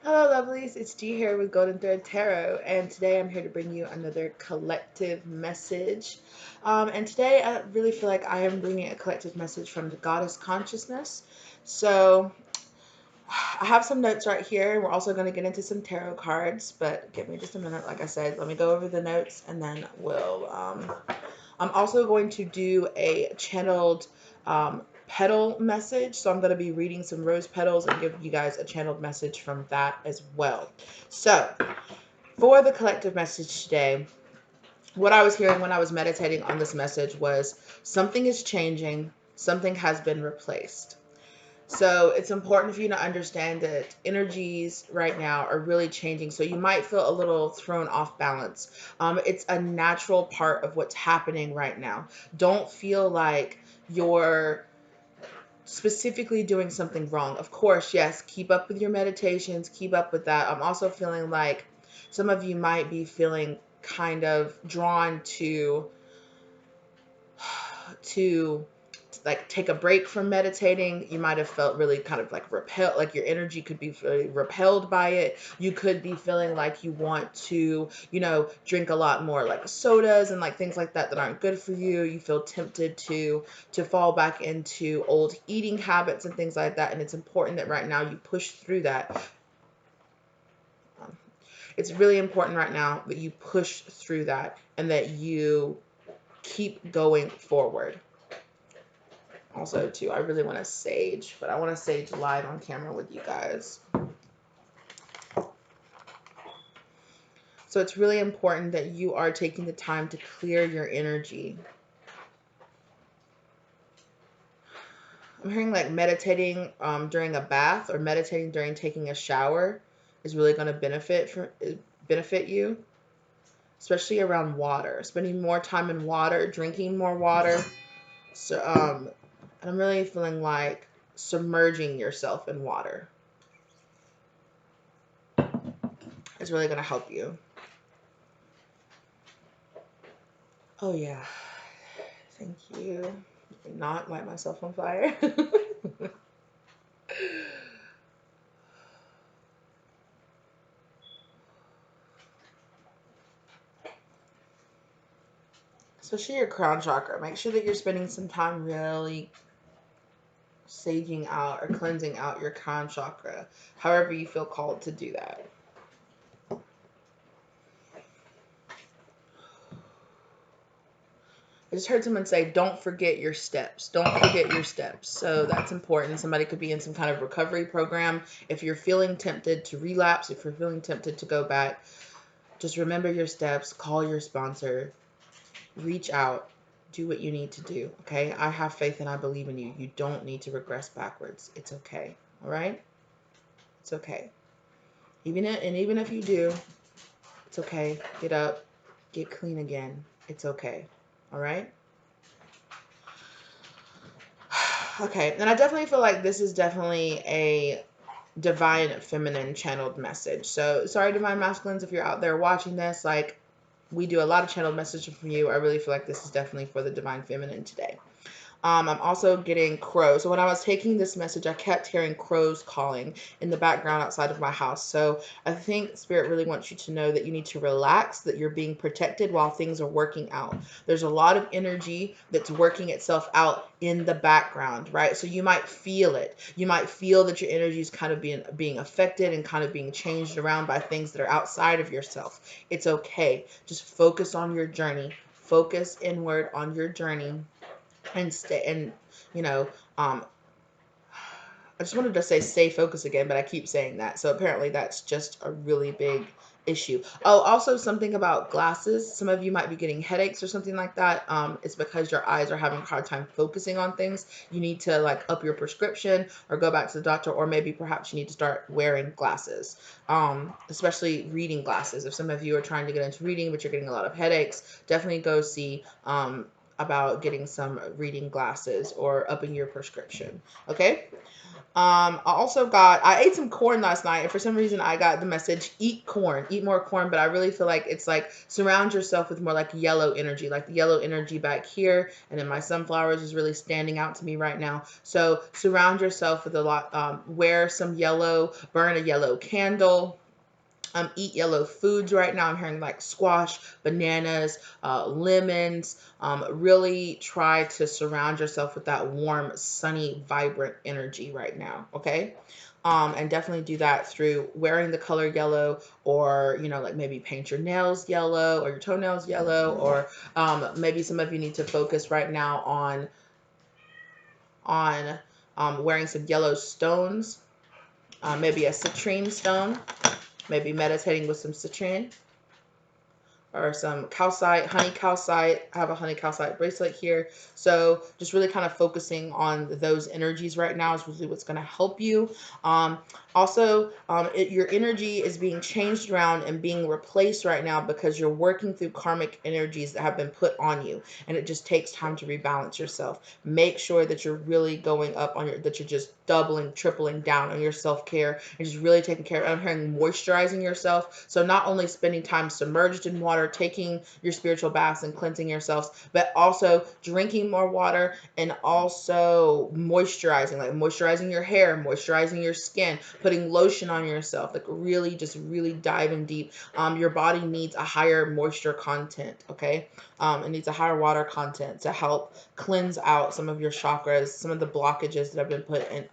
Hello, lovelies. It's G here with Golden Thread Tarot, and today I'm here to bring you another collective message. And today I really feel like I am bringing a collective message from the Goddess Consciousness. So I have some notes right here. We're also going to get into some tarot cards, but give me just a minute. Like I said, let me go over the notes, and then I'm also going to do a channeled petal message. So I'm going to be reading some rose petals and give you guys a channeled message from that as well. So for the collective message today, what I was hearing when I was meditating on this message was something is changing, something has been replaced. So it's important for you to understand that energies right now are really changing. So you might feel a little thrown off balance. It's a natural part of what's happening right now. Don't feel like you're specifically doing something wrong. Of course, yes, keep up with your meditations, keep up with that. I'm also feeling like some of you might be feeling kind of drawn to like take a break from meditating. You might have felt really kind of like repelled, like your energy could be really repelled by it. You could be feeling like you want to, drink a lot more like sodas and like things like that that aren't good for you. You feel tempted to fall back into old eating habits and things like that. And it's important that right now you push through that. It's really important right now that you push through that and that you keep going forward. Also, too, I really want to sage, but I want to sage live on camera with you guys. So it's really important that you are taking the time to clear your energy. I'm hearing like meditating during a bath or meditating during taking a shower is really going to benefit you, especially around water. Spending more time in water, drinking more water. So and I'm really feeling like submerging yourself in water is really going to help you. Oh yeah. Thank you. Not light myself on fire. Especially your crown chakra. Make sure that you're spending some time really saging out or cleansing out your crown chakra, however you feel called to do that. I just heard someone say, don't forget your steps. Don't forget your steps. So that's important. Somebody could be in some kind of recovery program. If you're feeling tempted to relapse, if you're feeling tempted to go back, just remember your steps. Call your sponsor. Reach out. Do what you need to do. Okay? I have faith and I believe in you. You don't need to regress backwards. It's okay. All right? It's okay. Even if you do, it's okay. Get up. Get clean again. It's okay. All right? Okay, and I definitely feel like this is definitely a divine feminine channeled message. So sorry, divine masculines, if you're out there watching this, like we do a lot of channeled messages from you. I really feel like this is definitely for the divine feminine today. I'm also getting crows. So when I was taking this message, I kept hearing crows calling in the background outside of my house. So I think Spirit really wants you to know that you need to relax, that you're being protected while things are working out. There's a lot of energy that's working itself out in the background, right? So you might feel it. You might feel that your energy is kind of being affected and kind of being changed around by things that are outside of yourself. It's okay. Just focus on your journey. Focus inward on your journey and stay and you know I just wanted to say stay focused again, but I keep saying that, so apparently that's just a really big issue. Oh, also something about glasses. Some of you might be getting headaches or something like that. It's because your eyes are having a hard time focusing on things. You need to like up your prescription or go back to the doctor, or maybe perhaps you need to start wearing glasses, especially reading glasses. If some of you are trying to get into reading but you're getting a lot of headaches, definitely go see about getting some reading glasses or upping your prescription. Okay. I ate some corn last night, and for some reason I got the message, eat corn, eat more corn, but I really feel like it's like surround yourself with more like yellow energy, like the yellow energy back here, and then my sunflowers is really standing out to me right now. So surround yourself with a lot, wear some yellow, burn a yellow candle. Eat yellow foods right now. I'm hearing like squash, bananas, lemons. Really try to surround yourself with that warm, sunny, vibrant energy right now. Okay. And definitely do that through wearing the color yellow, or, like maybe paint your nails yellow or your toenails yellow, or maybe some of you need to focus right now on wearing some yellow stones, maybe a citrine stone, maybe meditating with some citrine or some calcite, honey calcite. I have a honey calcite bracelet here. So just really kind of focusing on those energies right now is really what's going to help you. Your energy is being changed around and being replaced right now because you're working through karmic energies that have been put on you. And it just takes time to rebalance yourself. Make sure that you're really going up on that you're just doubling, tripling down on your self-care and just really taking care of, I'm hearing moisturizing yourself. So not only spending time submerged in water, taking your spiritual baths and cleansing yourselves, but also drinking more water and also moisturizing, like moisturizing your hair, moisturizing your skin, putting lotion on yourself, like really just really diving deep. Your body needs a higher moisture content, okay? It needs a higher water content to help cleanse out some of your chakras, some of the blockages that have been put in,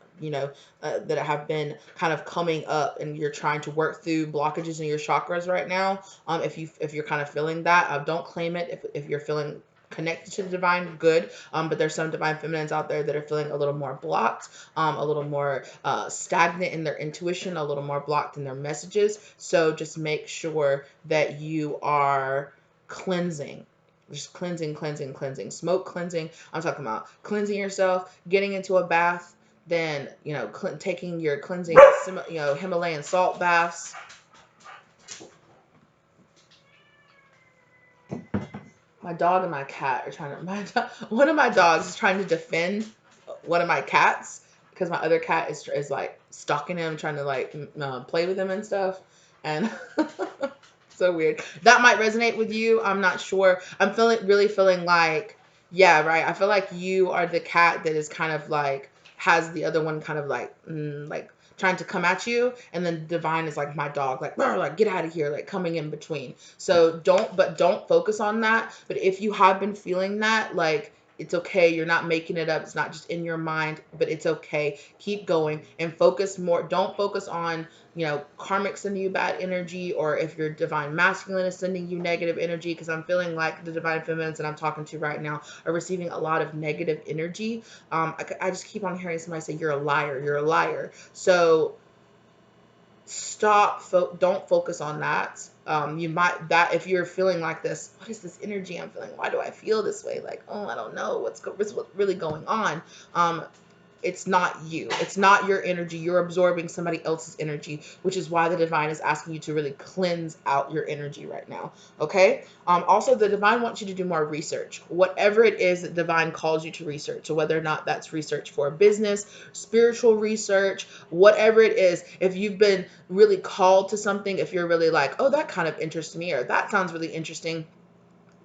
that have been kind of coming up, and you're trying to work through blockages in your chakras right now. If you're kind of feeling that, don't claim it. If you're feeling connected to the divine, good. But there's some divine feminines out there that are feeling a little more blocked, a little more stagnant in their intuition, a little more blocked in their messages. So just make sure that you are cleansing. Just cleansing, cleansing, cleansing. Smoke cleansing. I'm talking about cleansing yourself, getting into a bath, then, taking your cleansing, Himalayan salt baths. My dog and my cat are trying to, one of my dogs is trying to defend one of my cats because my other cat is like stalking him, trying to like play with him and stuff. And so weird. That might resonate with you. I'm not sure. I'm really feeling like, yeah, right. I feel like you are the cat that is kind of like, has the other one kind of like trying to come at you, and then divine is like my dog, like get out of here, like coming in between. So don't focus on that. But if you have been feeling that, like, it's okay. You're not making it up. It's not just in your mind, but it's okay. Keep going and focus more. Don't focus on, karmic sending you bad energy, or if your divine masculine is sending you negative energy, because I'm feeling like the divine feminines that I'm talking to right now are receiving a lot of negative energy. I just keep on hearing somebody say, you're a liar, you're a liar. So don't focus on that. If you're feeling like this, what is this energy I'm feeling? Why do I feel this way? Like, oh, I don't know what's really going on. It's not you. It's not your energy. You're absorbing somebody else's energy, which is why the divine is asking you to really cleanse out your energy right now. Okay. Also, the divine wants you to do more research, whatever it is that divine calls you to research. So whether or not that's research for a business, spiritual research, whatever it is, if you've been really called to something, if you're really like, oh, that kind of interests me, or that sounds really interesting,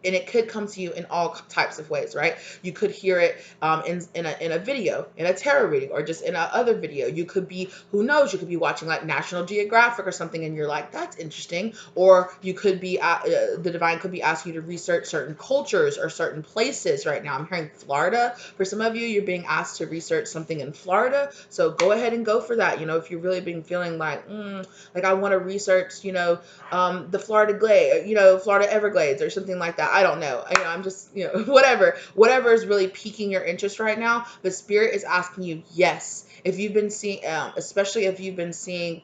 and it could come to you in all types of ways, right? You could hear it in a video, in a tarot reading, or just in a other video. You could be, who knows, you could be watching like National Geographic or something, and you're like, that's interesting. Or you could be, the divine could be asking you to research certain cultures or certain places right now. I'm hearing Florida. For some of you, you're being asked to research something in Florida. So go ahead and go for that. If you're really been feeling like I want to research, the Florida Glade, Florida Everglades or something like that. I don't know. I'm just, whatever is really piquing your interest right now. But Spirit is asking you, yes. If you've been seeing, especially if you've been seeing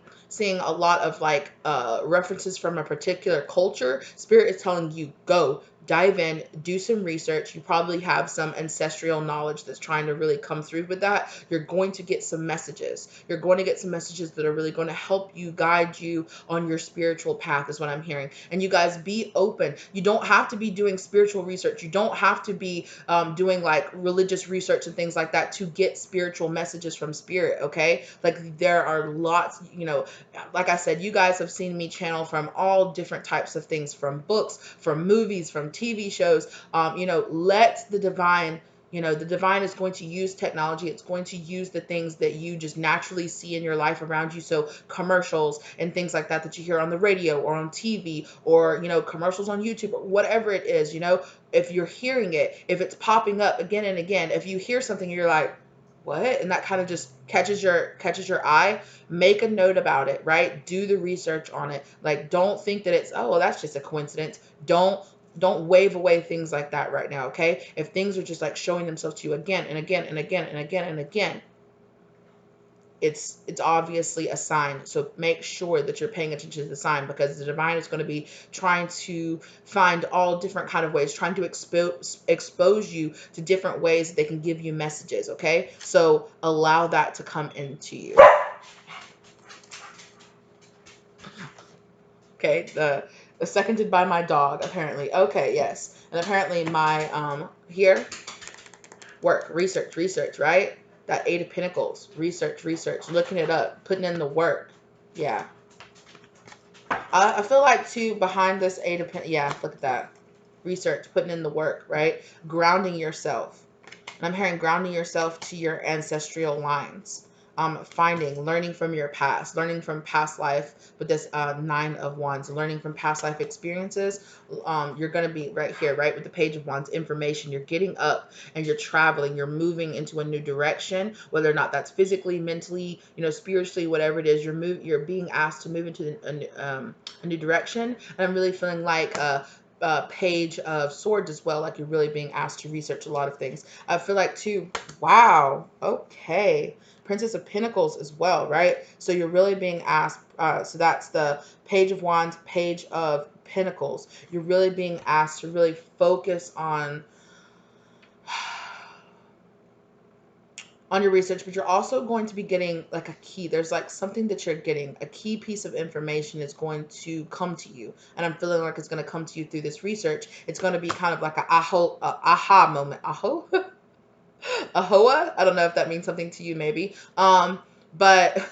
a lot of like references from a particular culture, Spirit is telling you, go. dive in, do some research. You probably have some ancestral knowledge that's trying to really come through with that. You're going to get some messages. You're going to get some messages that are really going to help you, guide you on your spiritual path, is what I'm hearing. And you guys, be open. You don't have to be doing spiritual research. You don't have to be doing like religious research and things like that to get spiritual messages from spirit. Okay, like there are lots, like I said, you guys have seen me channel from all different types of things, from books, from movies, from TV shows. Let the divine, the divine is going to use technology. It's going to use the things that you just naturally see in your life around you. So commercials and things like that you hear on the radio or on TV, or, commercials on YouTube, or whatever it is, if you're hearing it, if it's popping up again and again, if you hear something and you're like, what? And that kind of just catches your eye, make a note about it, right? Do the research on it. Like, don't think that it's, oh, well, that's just a coincidence. Don't wave away things like that right now, okay? If things are just like showing themselves to you again and again and again and again and again, it's obviously a sign. So make sure that you're paying attention to the sign, because the divine is going to be trying to find all different kind of ways, trying to expose you to different ways that they can give you messages, okay? So allow that to come into you. Okay, the seconded by my dog, apparently. Okay, yes. And apparently my here, work, research, right? That Eight of Pentacles, research, looking it up, putting in the work. Yeah. I feel like too, behind this Eight of Pentacles, yeah, look at that. Research, putting in the work, right? Grounding yourself. And I'm hearing grounding yourself to your ancestral lines. Learning from your past, learning from past life with this Nine of Wands, learning from past life experiences. You're going to be right here, right, with the Page of Wands, information. You're getting up and you're traveling. You're moving into a new direction, whether or not that's physically, mentally, spiritually, whatever it is. You're being asked to move into a new direction. And I'm really feeling like Page of Swords as well, like you're really being asked to research a lot of things. I feel like too, wow, okay, Princess of Pentacles as well, right? So you're really being asked, so that's the Page of Wands, Page of Pentacles. You're really being asked to really focus on your research, but you're also going to be getting like a key. There's like something that you're getting, a key piece of information is going to come to you. And I'm feeling like it's going to come to you through this research. It's going to be kind of like an aha moment. Ahoa? I don't know if that means something to you, maybe. But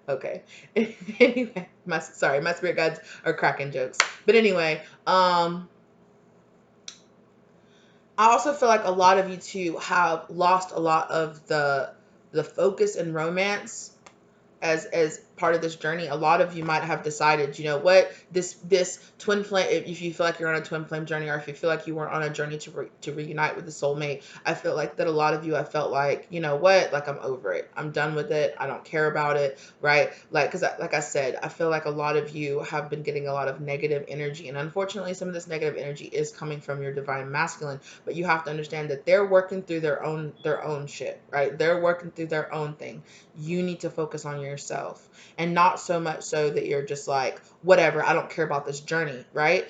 okay. Anyway, my spirit guides are cracking jokes. But anyway, I also feel like a lot of you too have lost a lot of the focus and romance as part of this journey. A lot of you might have decided, you know what, this twin flame, if you feel like you're on a twin flame journey, or if you feel like you were on a journey to reunite with the soulmate, I feel like that a lot of you have felt like, you know what, like I'm over it, I'm done with it, I don't care about it, right? Like, because like I said, I feel like a lot of you have been getting a lot of negative energy, and unfortunately some of this negative energy is coming from your divine masculine. But you have to understand that they're working through their own shit, right? They're working through their own thing. You need to focus on yourself, and not so much so that you're just like, whatever, I don't care about this journey, right?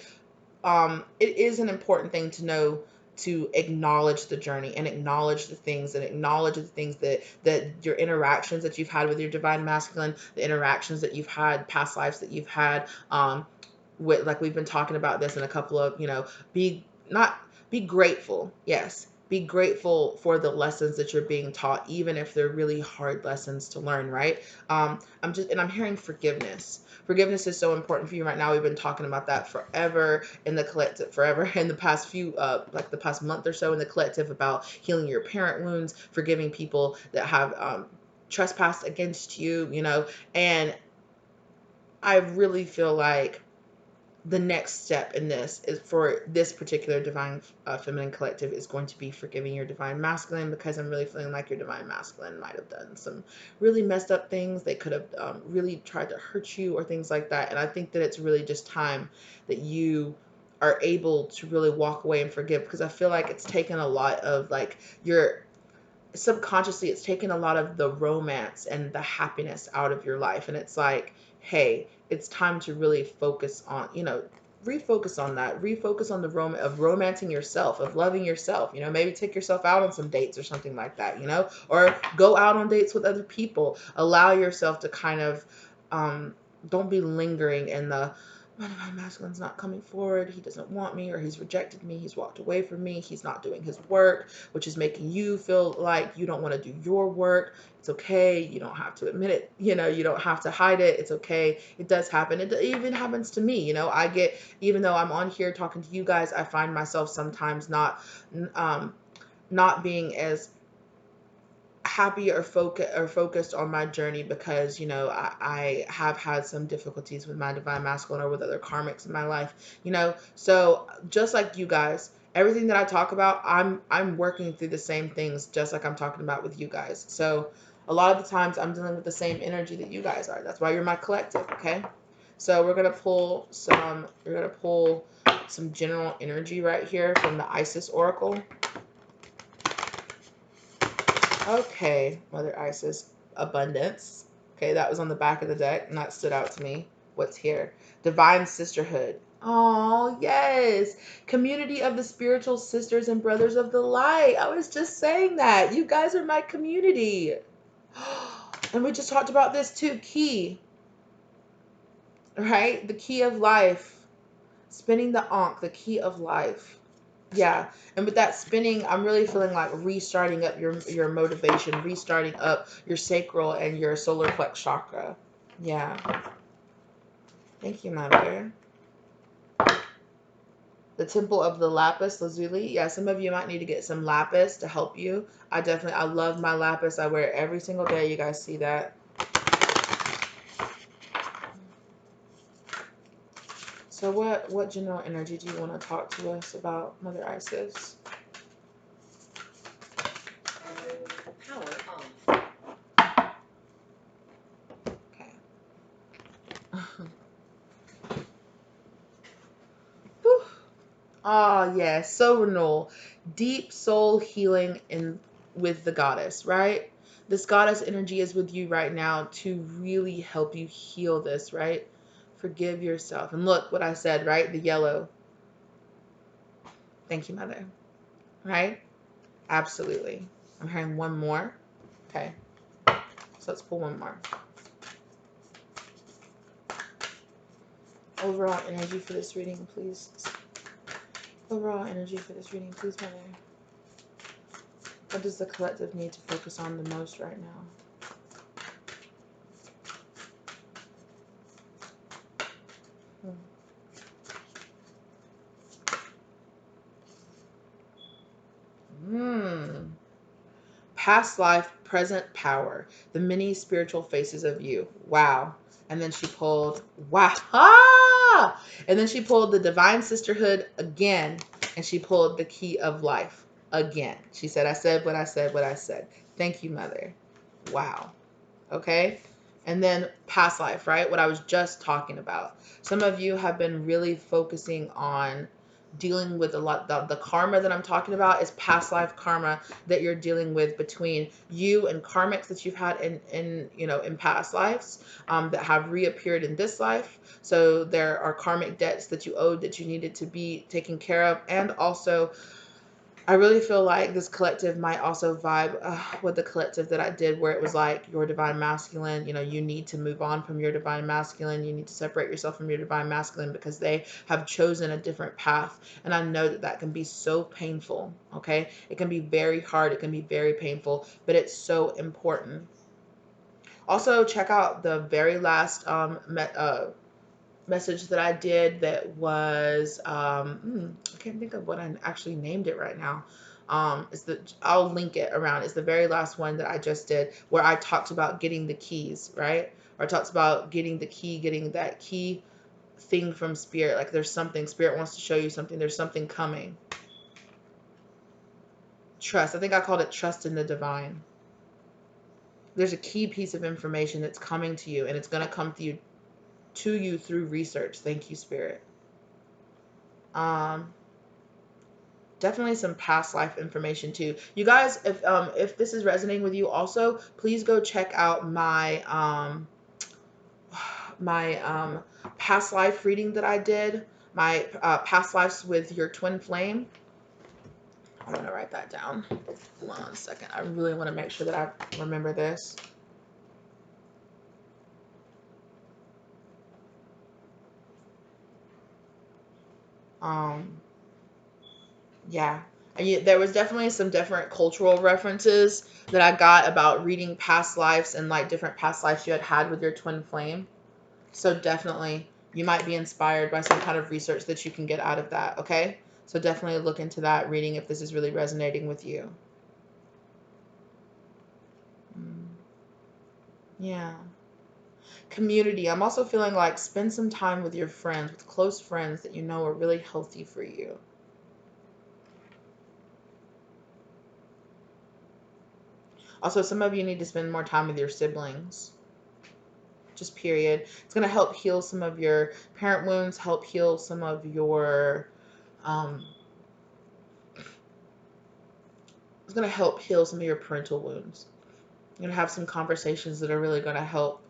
It is an important thing to know, to acknowledge the journey and acknowledge the things, and acknowledge the things that your interactions that you've had with your divine masculine, the interactions that you've had, past lives that you've had, with, like we've been talking about this in a couple of, be grateful. Yes. Be grateful for the lessons that you're being taught, even if they're really hard lessons to learn, right? I'm hearing forgiveness. Forgiveness is so important for you right now. We've been talking about that forever in the collective, forever in the past few, like the past month or so in the collective, about healing your parent wounds, forgiving people that have trespassed against you, and I really feel like the next step in this is, for this particular divine feminine collective, is going to be forgiving your divine masculine, because I'm really feeling like your divine masculine might have done some really messed up things. They could have really tried to hurt you or things like that. And I think that it's really just time that you are able to really walk away and forgive, because I feel like it's taken a lot of, like, your subconsciously, it's taken a lot of the romance and the happiness out of your life. And it's like, hey, it's time to really focus on, refocus on that. Refocus on the of romancing yourself, of loving yourself. You know, maybe take yourself out on some dates or something like that, you know, or go out on dates with other people. Allow yourself to kind of, don't be lingering in the, my divine masculine's not coming forward, he doesn't want me, or he's rejected me, he's walked away from me, he's not doing his work, which is making you feel like you don't want to do your work. It's okay. You don't have to admit it. You know, you don't have to hide it. It's okay. It does happen. It even happens to me. You know, I get, even though I'm on here talking to you guys, I find myself sometimes um, not being as happy or focused on my journey because, you know, I have had some difficulties with my divine masculine or with other karmics in my life, you know. So just like you guys, everything that I talk about, I'm working through the same things just like I'm talking about with you guys. So a lot of the times I'm dealing with the same energy that you guys are. That's why you're my collective, okay? So we're gonna pull some general energy right here from the Isis Oracle. Okay, Mother Isis, abundance. Okay, that was on the back of the deck, and that stood out to me. What's here? Divine sisterhood. Oh, yes. Community of the spiritual sisters and brothers of the light. I was just saying that. You guys are my community. And we just talked about this too. Key, right? The key of life. Spinning the Ankh, the key of life. Yeah, and with that spinning, I'm really feeling like restarting up your motivation, restarting up your sacral and your solar plex chakra. Yeah. Thank you, Mother. The Temple of the Lapis Lazuli. Yeah, some of you might need to get some lapis to help you. I love my lapis. I wear it every single day. You guys see that? So what general energy do you want to talk to us about, Mother Isis? Power on. Okay. Ah, yes, so renewal, deep soul healing in with the goddess, right? This goddess energy is with you right now to really help you heal this, right? Forgive yourself. And look what I said, right? The yellow. Thank you, Mother. Right? Absolutely. I'm hearing one more. Okay. So let's pull one more. Overall energy for this reading, please. Overall energy for this reading, please, Mother. What does the collective need to focus on the most right now? Past life, present power, the many spiritual faces of you. Wow. And then she pulled, wow. Ah! And then she pulled the divine sisterhood again. And she pulled the key of life again. She said, I said what I said, what I said. Thank you, Mother. Wow. Okay. And then past life, right? What I was just talking about. Some of you have been really focusing on dealing with a lot. The karma that I'm talking about is past life karma that you're dealing with between you and karmics that you've had in past lives, that have reappeared in this life. So there are karmic debts that you owed that you needed to be taken care of. And also, I really feel like this collective might also vibe with the collective that I did, where it was like your divine masculine, you need to move on from your divine masculine. You need to separate yourself from your divine masculine because they have chosen a different path. And I know that that can be so painful, okay? It can be very hard. It can be very painful, but it's so important. Also, check out the very last message that I did that was I can't think of what I actually named it right now. I'll link it around. It's the very last one that I just did where I talked about getting the keys, right? Or I talked about getting the key, getting that key thing from spirit. Like there's something, spirit wants to show you something. There's something coming. Trust. I think I called it trust in the divine. There's a key piece of information that's coming to you, and it's going to come to you through research. Thank you, spirit. Definitely some past life information too. You guys, if this is resonating with you also, please go check out my past life reading that I did. My past lives with your twin flame. I'm going to write that down. Hold on a second. I really want to make sure that I remember this. Yeah. And there was definitely some different cultural references that I got about reading past lives and like different past lives you had had with your twin flame. So definitely you might be inspired by some kind of research that you can get out of that, okay? So definitely look into that reading if this is really resonating with you. Mm, yeah. Community. I'm also feeling like spend some time with your friends, with close friends that you know are really healthy for you. Also, some of you need to spend more time with your siblings. Just period. It's going to help heal some of your parent wounds, help heal some of your um it's going to help heal some of your parental wounds. You're going to have some conversations that are really going to help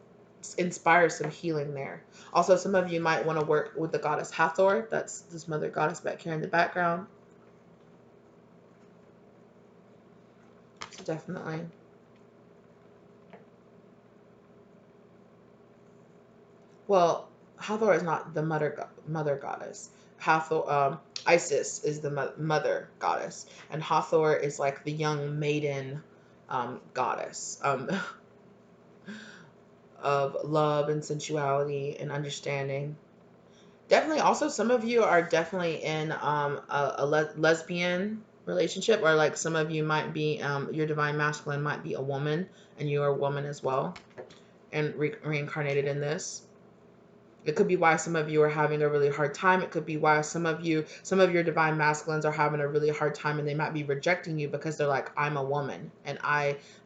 inspire some healing there. Also, some of you might want to work with the goddess Hathor. That's this mother goddess back here in the background. So definitely. Well, Hathor is not the mother goddess. Hathor, Isis is the mother goddess, and Hathor is like the young maiden goddess of love and sensuality and understanding. Definitely, also some of you are definitely in a lesbian relationship, or like some of you might be your divine masculine might be a woman, and you are a woman as well, and reincarnated in this. It could be why some of you are having a really hard time. It could be why some of your divine masculines are having a really hard time, and they might be rejecting you because they're like, I'm a woman. And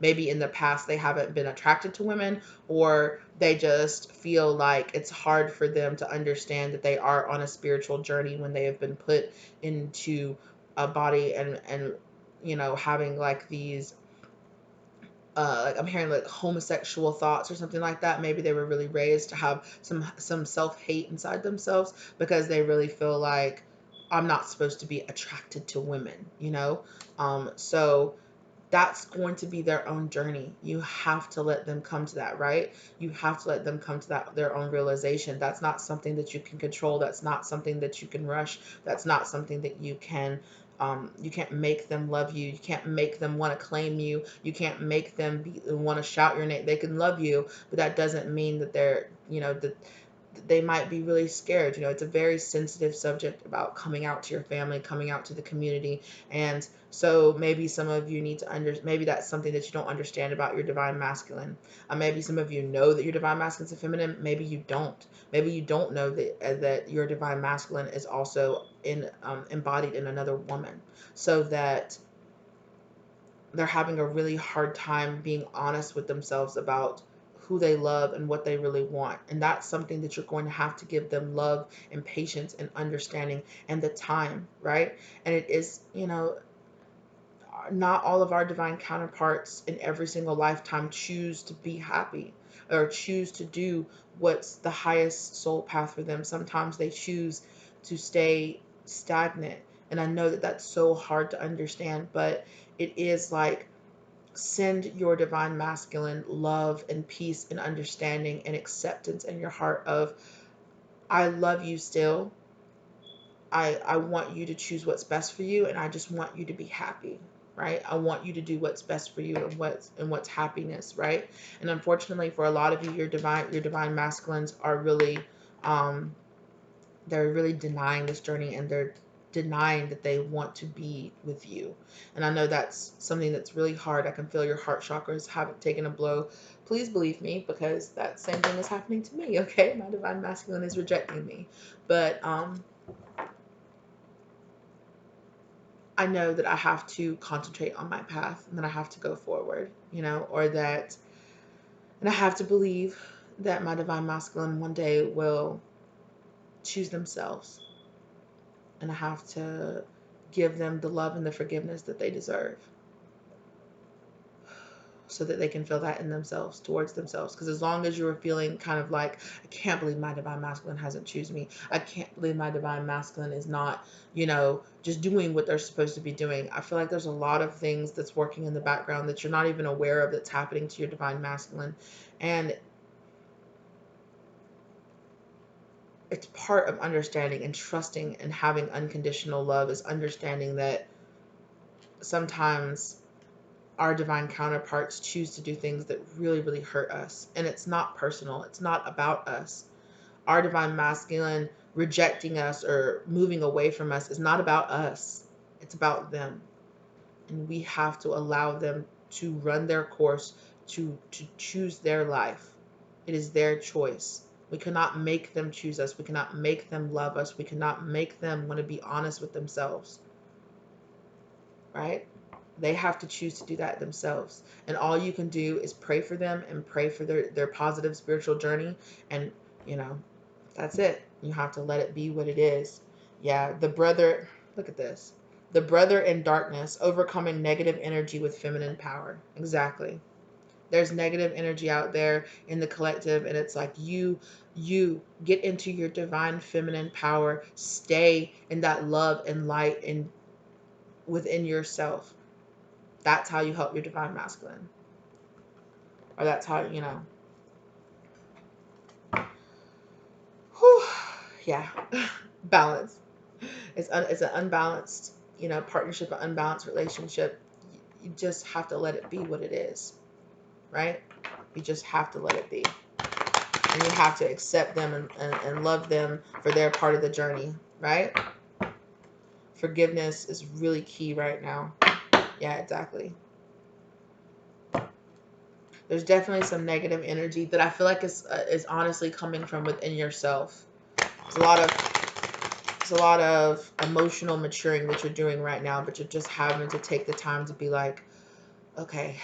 maybe in the past they haven't been attracted to women, or they just feel like it's hard for them to understand that they are on a spiritual journey when they have been put into a body and having like these like I'm hearing like homosexual thoughts or something like that. Maybe they were really raised to have some self-hate inside themselves because they really feel like I'm not supposed to be attracted to women. So that's going to be their own journey. You have to let them come to that, right? You have to let them come to that their own realization. That's not something that you can control. That's not something that you can rush. That's not something that you can't make them love you. You can't make them want to claim you. You can't make them want to shout your name. They can love you, but that doesn't mean that that they might be really scared. It's a very sensitive subject about coming out to your family, coming out to the community. And so maybe some of you need to maybe that's something that you don't understand about your divine masculine. Maybe some of you know that your divine masculine is feminine. Maybe you don't. Maybe you don't know that your divine masculine is also embodied in another woman, so that they're having a really hard time being honest with themselves about who they love and what they really want. And that's something that you're going to have to give them love and patience and understanding and the time, right? And it is, not all of our divine counterparts in every single lifetime choose to be happy or choose to do what's the highest soul path for them. Sometimes they choose to stay stagnant. And I know that that's so hard to understand, but it is like, send your divine masculine love and peace and understanding and acceptance in your heart of, I love you still. I want you to choose what's best for you, and I just want you to be happy, right? I want you to do what's best for you and what's happiness, right? And unfortunately for a lot of you, your divine masculines are really they're really denying this journey, and they're denying that they want to be with you. And I know that's something that's really hard. I can feel your heart chakras have taken a blow. Please believe me, because that same thing is happening to me, okay? My divine masculine is rejecting me. But I know that I have to concentrate on my path, and that I have to go forward, and I have to believe that my divine masculine one day will choose themselves, and I have to give them the love and the forgiveness that they deserve. so that they can feel that in themselves, towards themselves. Because as long as you were feeling kind of like, I can't believe my divine masculine hasn't chosen me. I can't believe my divine masculine is not, just doing what they're supposed to be doing. I feel like there's a lot of things that's working in the background that you're not even aware of that's happening to your divine masculine. And it's part of understanding and trusting and having unconditional love, is understanding that sometimes our divine counterparts choose to do things that really, really hurt us. And it's not personal. It's not about us. Our divine masculine rejecting us or moving away from us is not about us. It's about them. And we have to allow them to run their course, to choose their life. It is their choice. We cannot make them choose us. We cannot make them love us. We cannot make them want to be honest with themselves. Right? They have to choose to do that themselves. And all you can do is pray for them and pray for their positive spiritual journey. And, that's it. You have to let it be what it is. Yeah, the brother, look at this. The brother in darkness, overcoming negative energy with feminine power. Exactly. There's negative energy out there in the collective, and it's like you get into your divine feminine power, stay in that love and light and within yourself. That's how you help your divine masculine. Or that's how, whew, yeah, balance. It's an unbalanced, partnership, an unbalanced relationship. You just have to let it be what it is, right? You just have to let it be. And you have to accept them and love them for their part of the journey, right? Forgiveness is really key right now. Yeah, exactly. There's definitely some negative energy that I feel like is honestly coming from within yourself. It's a lot of emotional maturing that you're doing right now, but you're just having to take the time to be like, okay,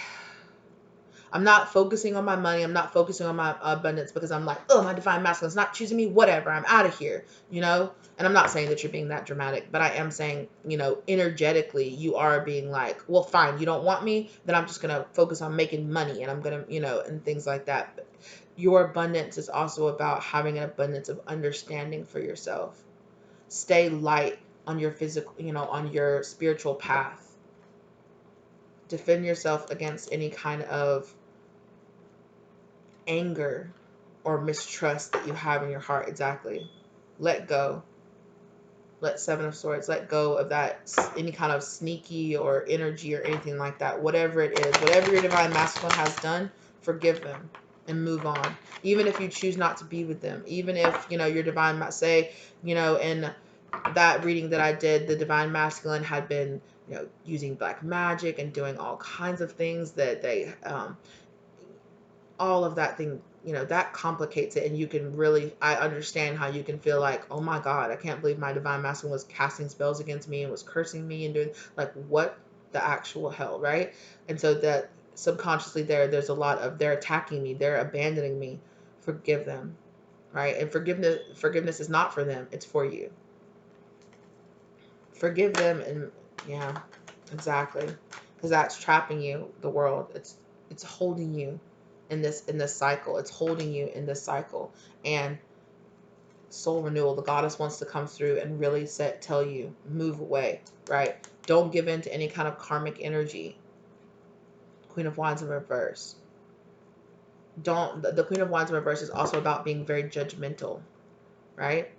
I'm not focusing on my money. I'm not focusing on my abundance because I'm like, oh, my divine masculine's not choosing me. Whatever. I'm out of here, And I'm not saying that you're being that dramatic, but I am saying, energetically, you are being like, well, fine, you don't want me, then I'm just going to focus on making money and I'm going to, and things like that. But your abundance is also about having an abundance of understanding for yourself. Stay light on your physical, on your spiritual path. Defend yourself against any kind of anger or mistrust that you have in your heart. Exactly. Let go. Let Seven of Swords, let go of that, any kind of sneaky or energy or anything like that. Whatever it is, whatever your divine masculine has done, forgive them and move on. Even if you choose not to be with them, even if, your divine, say, in that reading that I did, the divine masculine had been, using black magic and doing all kinds of things that they, all of that thing, that complicates it. And you can really, I understand how you can feel like, oh my God, I can't believe my divine masculine was casting spells against me and was cursing me and doing, like, what the actual hell, right? And so that subconsciously there's a lot of, they're attacking me, they're abandoning me. Forgive them, right? And forgiveness is not for them, it's for you. Forgive them. And yeah, exactly. Because that's trapping you, the world. It's holding you in this cycle. It's holding you in this cycle. And soul renewal, the goddess wants to come through and really tell you, move away, right? Don't give in to any kind of karmic energy. Queen of Wands in reverse. The Queen of Wands in reverse is also about being very judgmental, right?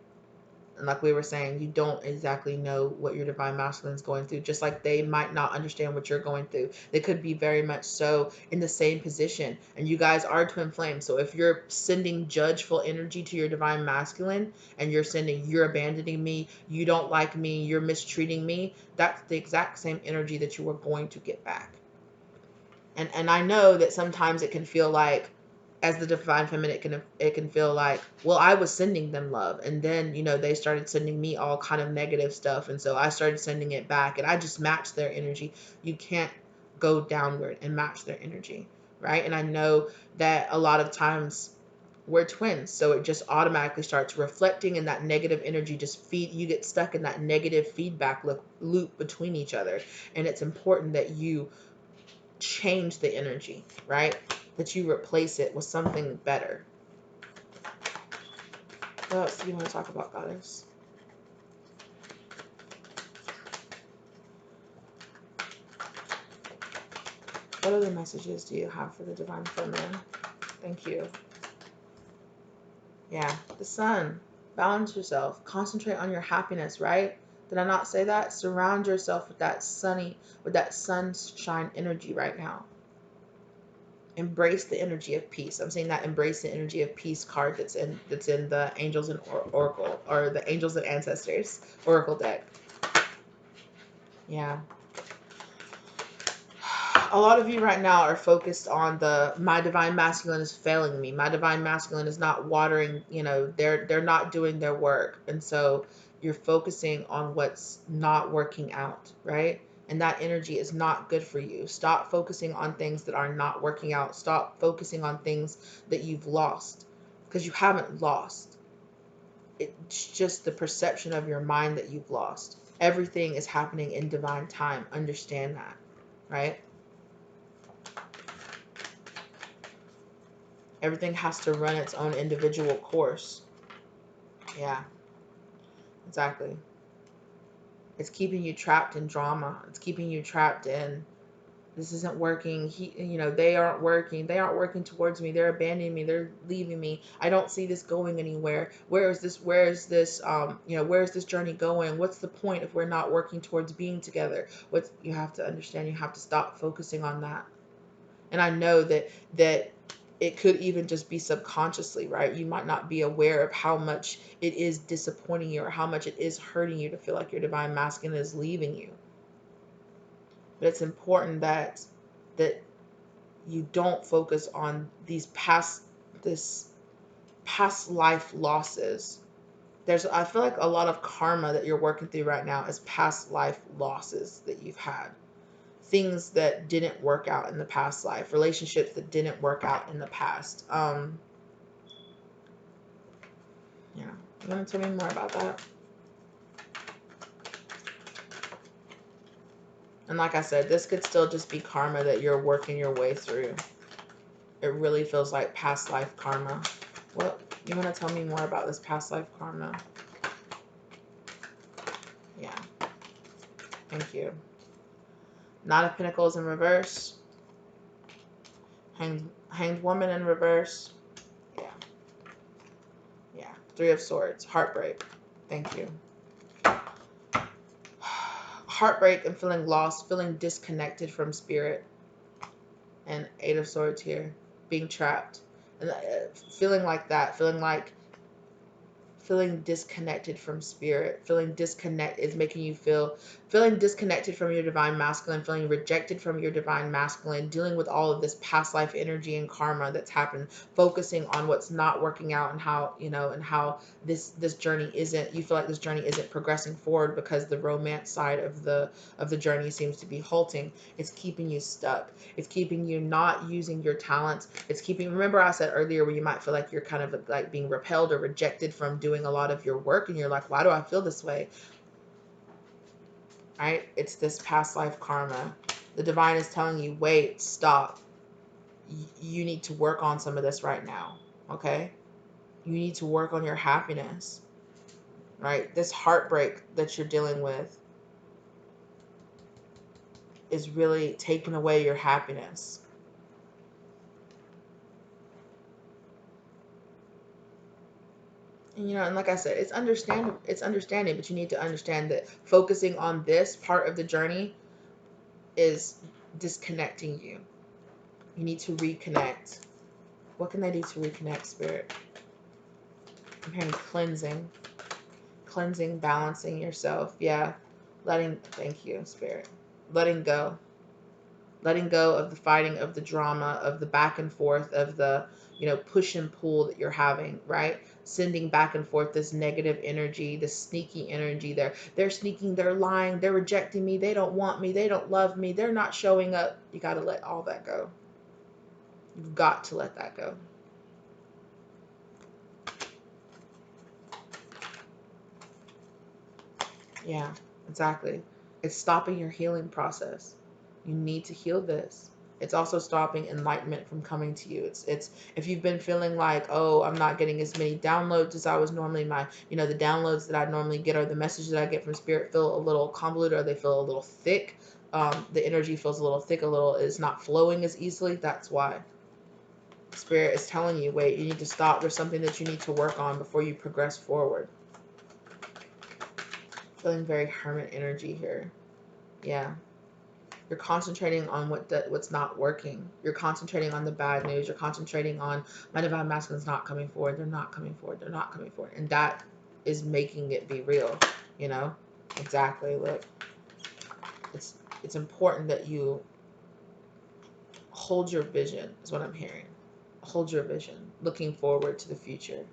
And like we were saying, you don't exactly know what your divine masculine is going through, just like they might not understand what you're going through. They could be very much so in the same position, and you guys are twin flames. So if you're sending judgeful energy to your divine masculine and you're sending, you're abandoning me, you don't like me, you're mistreating me, that's the exact same energy that you are going to get back. And I know that sometimes it can feel like, as the divine feminine, it can feel like, well, I was sending them love, and then they started sending me all kind of negative stuff, and so I started sending it back, and I just matched their energy. You can't go downward and match their energy, right? And I know that a lot of times we're twins, so it just automatically starts reflecting, and that negative energy just you get stuck in that negative feedback loop between each other. And it's important that you change the energy, right? That you replace it with something better. What else do you want to talk about, Goddess? What other messages do you have for the Divine Feminine? Thank you. Yeah, the Sun. Balance yourself. Concentrate on your happiness, right? Did I not say that? Surround yourself with that sunshine energy right now. Embrace the energy of peace. I'm saying that embrace the energy of peace card that's in the Angels and Oracle, or the Angels and Ancestors Oracle deck. Yeah. A lot of you right now are focused on my divine masculine is failing me. My divine masculine is not watering, they're not doing their work. And so you're focusing on what's not working out, right? And that energy is not good for you. Stop focusing on things that are not working out. Stop focusing on things that you've lost, because you haven't lost. It's just the perception of your mind that you've lost. Everything is happening in divine time. Understand that, right? Everything has to run its own individual course. Yeah, exactly. It's keeping you trapped in drama. It's keeping you trapped in, this isn't working. They aren't working. They aren't working towards me. They're abandoning me. They're leaving me. I don't see this going anywhere. Where is this journey going? What's the point if we're not working towards being together? You have to understand, you have to stop focusing on that. And I know that it could even just be subconsciously, right? You might not be aware of how much it is disappointing you or how much it is hurting you to feel like your divine masculine is leaving you. But it's important that you don't focus on this past life losses. I feel like a lot of karma that you're working through right now is past life losses that you've had. Things that didn't work out in the past life, relationships that didn't work out in the past. Yeah, you want to tell me more about that? And like I said, this could still just be karma that you're working your way through. It really feels like past life karma. What, you want to tell me more about this past life karma? Yeah, thank you. Knight of Pentacles in reverse. Hanged Woman in reverse. Yeah. Yeah. Three of Swords. Heartbreak. Thank you. Heartbreak and feeling lost, feeling disconnected from spirit. And Eight of Swords here. Being trapped. And feeling like that. Feeling disconnected from spirit. Feeling disconnect is making you feeling disconnected from your divine masculine, feeling rejected from your divine masculine, dealing with all of this past life energy and karma that's happened, focusing on what's not working out and how this journey isn't, you feel like this journey isn't progressing forward because the romance side of the journey seems to be halting. It's keeping you stuck. It's keeping you not using your talents. Remember I said earlier where you might feel like you're kind of like being repelled or rejected from doing a lot of your work, and you're like, why do I feel this way? Right? It's this past life karma. The divine is telling you, wait, stop. You need to work on some of this right now. Okay? You need to work on your happiness. Right? This heartbreak that you're dealing with is really taking away your happiness. And like I said, it's understanding, but you need to understand that focusing on this part of the journey is disconnecting you. You need to reconnect. What can I do to reconnect, Spirit? I'm hearing cleansing, balancing yourself. Yeah, thank you, Spirit. Letting go of the fighting, of the drama, of the back and forth, of the push and pull that you're having, right? Sending back and forth this negative energy, this sneaky energy. They're sneaking, they're lying, they're rejecting me, they don't want me, they don't love me, they're not showing up. You got to let all that go. You've got to let that go. Yeah, exactly. It's stopping your healing process. You need to heal this. It's also stopping enlightenment from coming to you. It's if you've been feeling like, oh, I'm not getting as many downloads as I was normally, the downloads that I normally get, or the messages that I get from spirit feel a little convoluted, or they feel a little thick. The energy feels a little thick, is not flowing as easily. That's why spirit is telling you, wait, you need to stop. There's something that you need to work on before you progress forward. Feeling very hermit energy here. Yeah. You're concentrating on what's not working. You're concentrating on the bad news. You're concentrating on, my divine masculine's not coming forward. They're not coming forward. They're not coming forward. And that is making it be real, you know? Exactly. Look, it's important that you hold your vision, is what I'm hearing. Hold your vision. Looking forward to the future.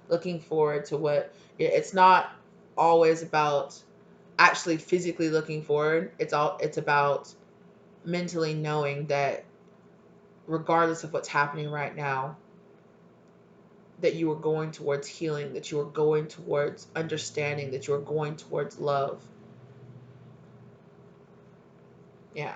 Looking forward to what, it's not always about actually physically looking forward. It's about mentally knowing that regardless of what's happening right now, that you are going towards healing, that you are going towards understanding, that you are going towards love. Yeah.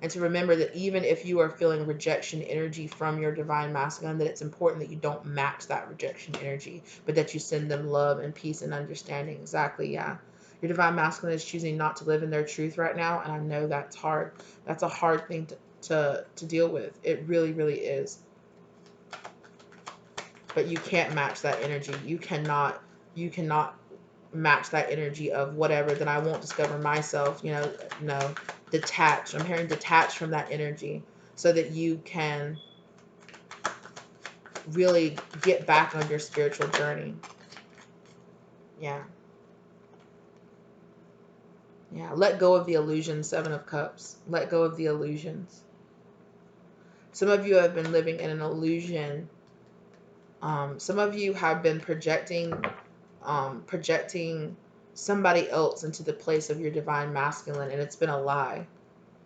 And to remember that even if you are feeling rejection energy from your divine masculine, that it's important that you don't match that rejection energy, but that you send them love and peace and understanding. Exactly, yeah. Your divine masculine is choosing not to live in their truth right now, and I know that's hard. That's a hard thing to deal with. It really, really is. But you can't match that energy. You cannot match that energy of whatever, that I won't discover myself, no. Detach. I'm hearing detach from that energy so that you can really get back on your spiritual journey. Yeah. Yeah. Let go of the illusion, 7 of Cups. Let go of the illusions. Some of you have been living in an illusion. Some of you have been projecting somebody else into the place of your divine masculine, and it's been a lie,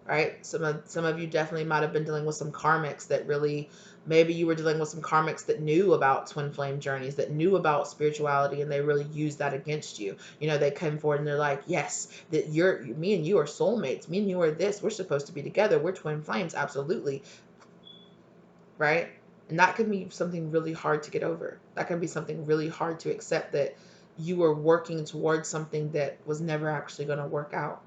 right? Some of you definitely might have been dealing with some karmics that really, maybe you were dealing with some karmics that knew about twin flame journeys, that knew about spirituality, and they really used that against you. They come forward and they're like, yes, that me and you are soulmates. Me and you are this. We're supposed to be together. We're twin flames. Absolutely. Right? And that can be something really hard to get over. That can be something really hard to accept, that you were working towards something that was never actually going to work out.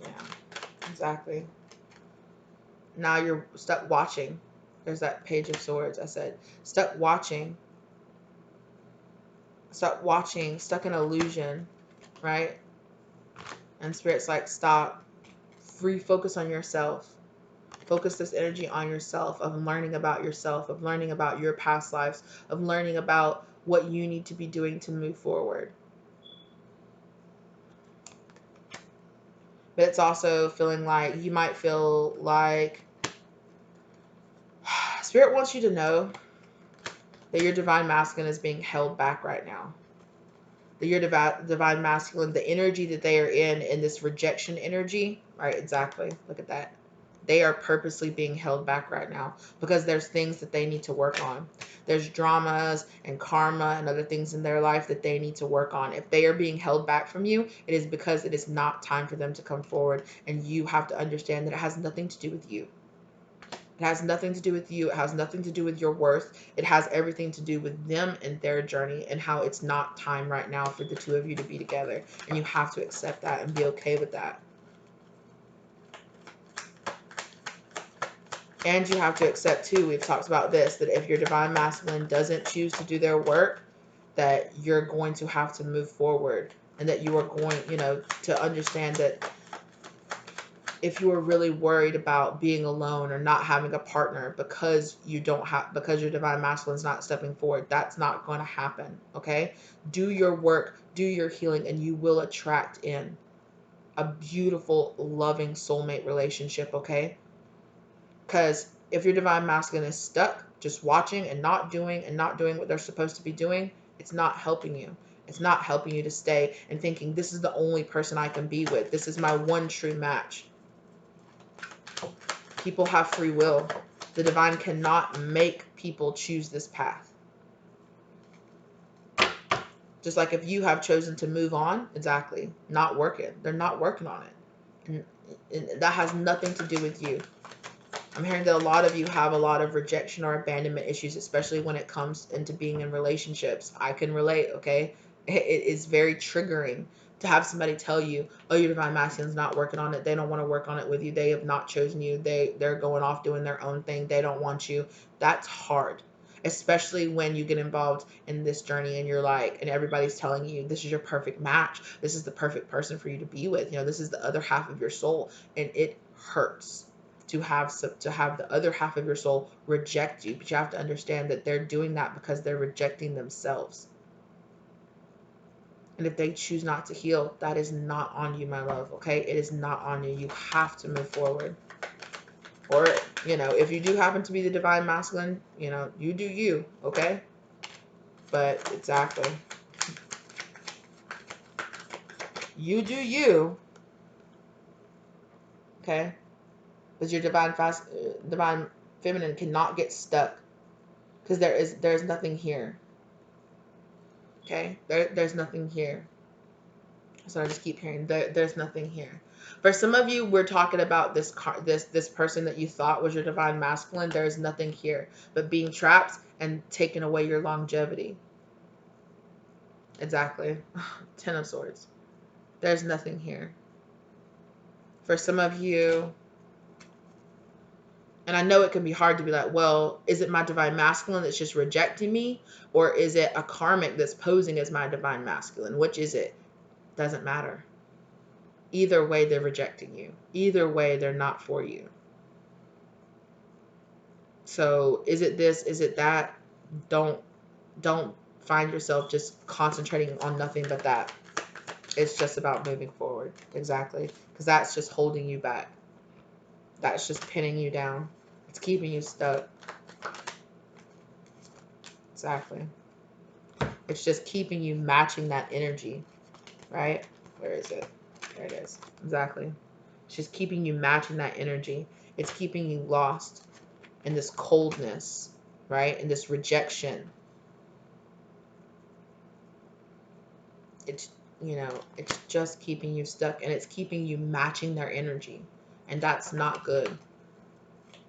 Yeah, exactly. Now you're stuck watching. There's that Page of Swords. I said, stuck watching, stuck in illusion, right? And Spirit's like, stop, refocus on yourself. Focus this energy on yourself, of learning about yourself, of learning about your past lives, of learning about what you need to be doing to move forward. But it's also feeling like you might feel like Spirit wants you to know that your divine masculine is being held back right now. That your divine masculine, the energy that they are in this rejection energy, right? Exactly. Look at that. They are purposely being held back right now because there's things that they need to work on. There's dramas and karma and other things in their life that they need to work on. If they are being held back from you, it is because it is not time for them to come forward. And you have to understand that it has nothing to do with you. It has nothing to do with you. It has nothing to do with your worth. It has everything to do with them and their journey, and how it's not time right now for the two of you to be together. And you have to accept that and be okay with that. And you have to accept too, we've talked about this, that if your divine masculine doesn't choose to do their work, that you're going to have to move forward, and that you are going, to understand that if you are really worried about being alone or not having a partner because because your divine masculine is not stepping forward, that's not going to happen. Okay? Do your work, do your healing, and you will attract in a beautiful, loving soulmate relationship. Okay? Because if your divine masculine is stuck just watching and not doing what they're supposed to be doing, it's not helping you. It's not helping you to stay and thinking, this is the only person I can be with. This is my one true match. People have free will. The divine cannot make people choose this path. Just like if you have chosen to move on, exactly, not working. They're not working on it. And that has nothing to do with you. I'm hearing that a lot of you have a lot of rejection or abandonment issues, especially when it comes into being in relationships. I can relate, okay? It is very triggering to have somebody tell you, oh, your divine masculine's not working on it. They don't want to work on it with you. They have not chosen you. They're going off doing their own thing. They don't want you. That's hard. Especially when you get involved in this journey and you're like, and everybody's telling you this is your perfect match. This is the perfect person for you to be with. You know, this is the other half of your soul. And it hurts to have the other half of your soul reject you. But you have to understand that they're doing that because they're rejecting themselves. And if they choose not to heal, that is not on you, my love. Okay, it is not on you. You have to move forward. Or, you know, if you do happen to be the divine masculine, you know, you do you. Okay, but exactly, you do you. Okay, because your divine feminine cannot get stuck, because there's nothing here. Okay, there's nothing here. So I just keep hearing there's nothing here. For some of you, we're talking about this person that you thought was your divine masculine. There's nothing here but being trapped and taking away your longevity. Exactly. Ten of Swords. There's nothing here. For some of you, and I know it can be hard to be like, well, is it my divine masculine that's just rejecting me? Or is it a karmic that's posing as my divine masculine? Which is it? Doesn't matter. Either way, they're rejecting you. Either way, they're not for you. So is it this? Is it that? Don't find yourself just concentrating on nothing but that. It's just about moving forward. Exactly. Because that's just holding you back. That's just pinning you down. It's keeping you stuck. Exactly. It's just keeping you matching that energy. Right? Where is it? There it is. Exactly. It's just keeping you matching that energy. It's keeping you lost in this coldness, right? In this rejection. It's, you know, it's just keeping you stuck, and it's keeping you matching their energy. And that's not good.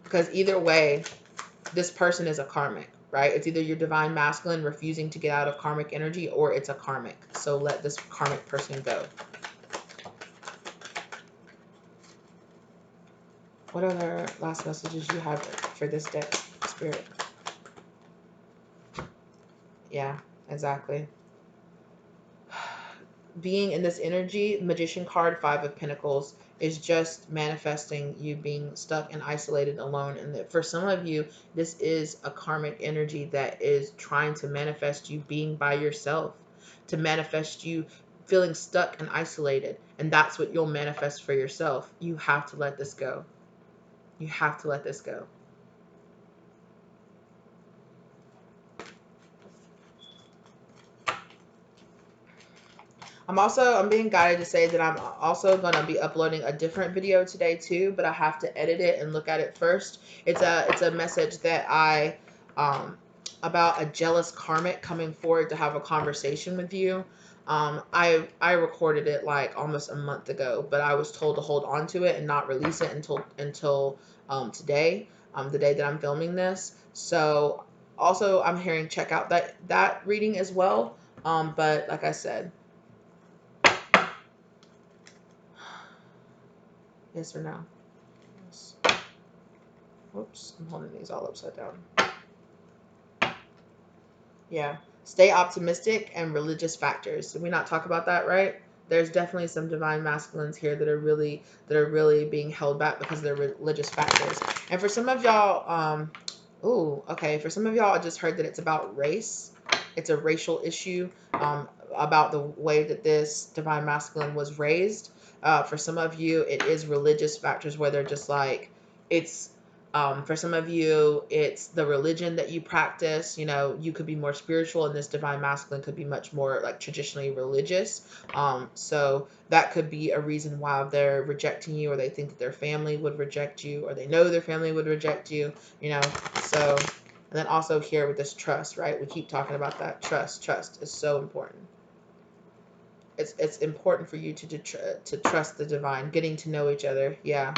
Because either way, this person is a karmic, right? It's either your divine masculine refusing to get out of karmic energy, or it's a karmic. So let this karmic person go. What other last messages you have for this deck, Spirit? Yeah, exactly. Being in this energy, Magician card, 5 of Pentacles, is just manifesting you being stuck and isolated alone. And that for some of you, this is a karmic energy that is trying to manifest you being by yourself, to manifest you feeling stuck and isolated. And that's what you'll manifest for yourself. You have to let this go. You have to let this go. I'm being guided to say that I'm also going to be uploading a different video today too, but I have to edit it and look at it first. It's a message that about a jealous karmic coming forward to have a conversation with you. I recorded it like almost a month ago, but I was told to hold on to it and not release it until today, the day that I'm filming this. So also I'm hearing check out that reading as well. But like I said, yes or no? Yes. Oops, I'm holding these all upside down. Yeah. Stay optimistic and religious factors. Did we not talk about that, right? There's definitely some divine masculines here that are really being held back because of their religious factors. And for some of y'all, for some of y'all, I just heard that it's about race. It's a racial issue, about the way that this divine masculine was raised. For some of you, it is religious factors where they're just like, it's for some of you, it's the religion that you practice. You know, you could be more spiritual, and this divine masculine could be much more like traditionally religious. So that could be a reason why they're rejecting you, or they think that their family would reject you, or they know their family would reject you. You know, so. And then also here with this trust, right? We keep talking about that. Trust is so important. it's important for you to trust the divine, getting to know each other. Yeah.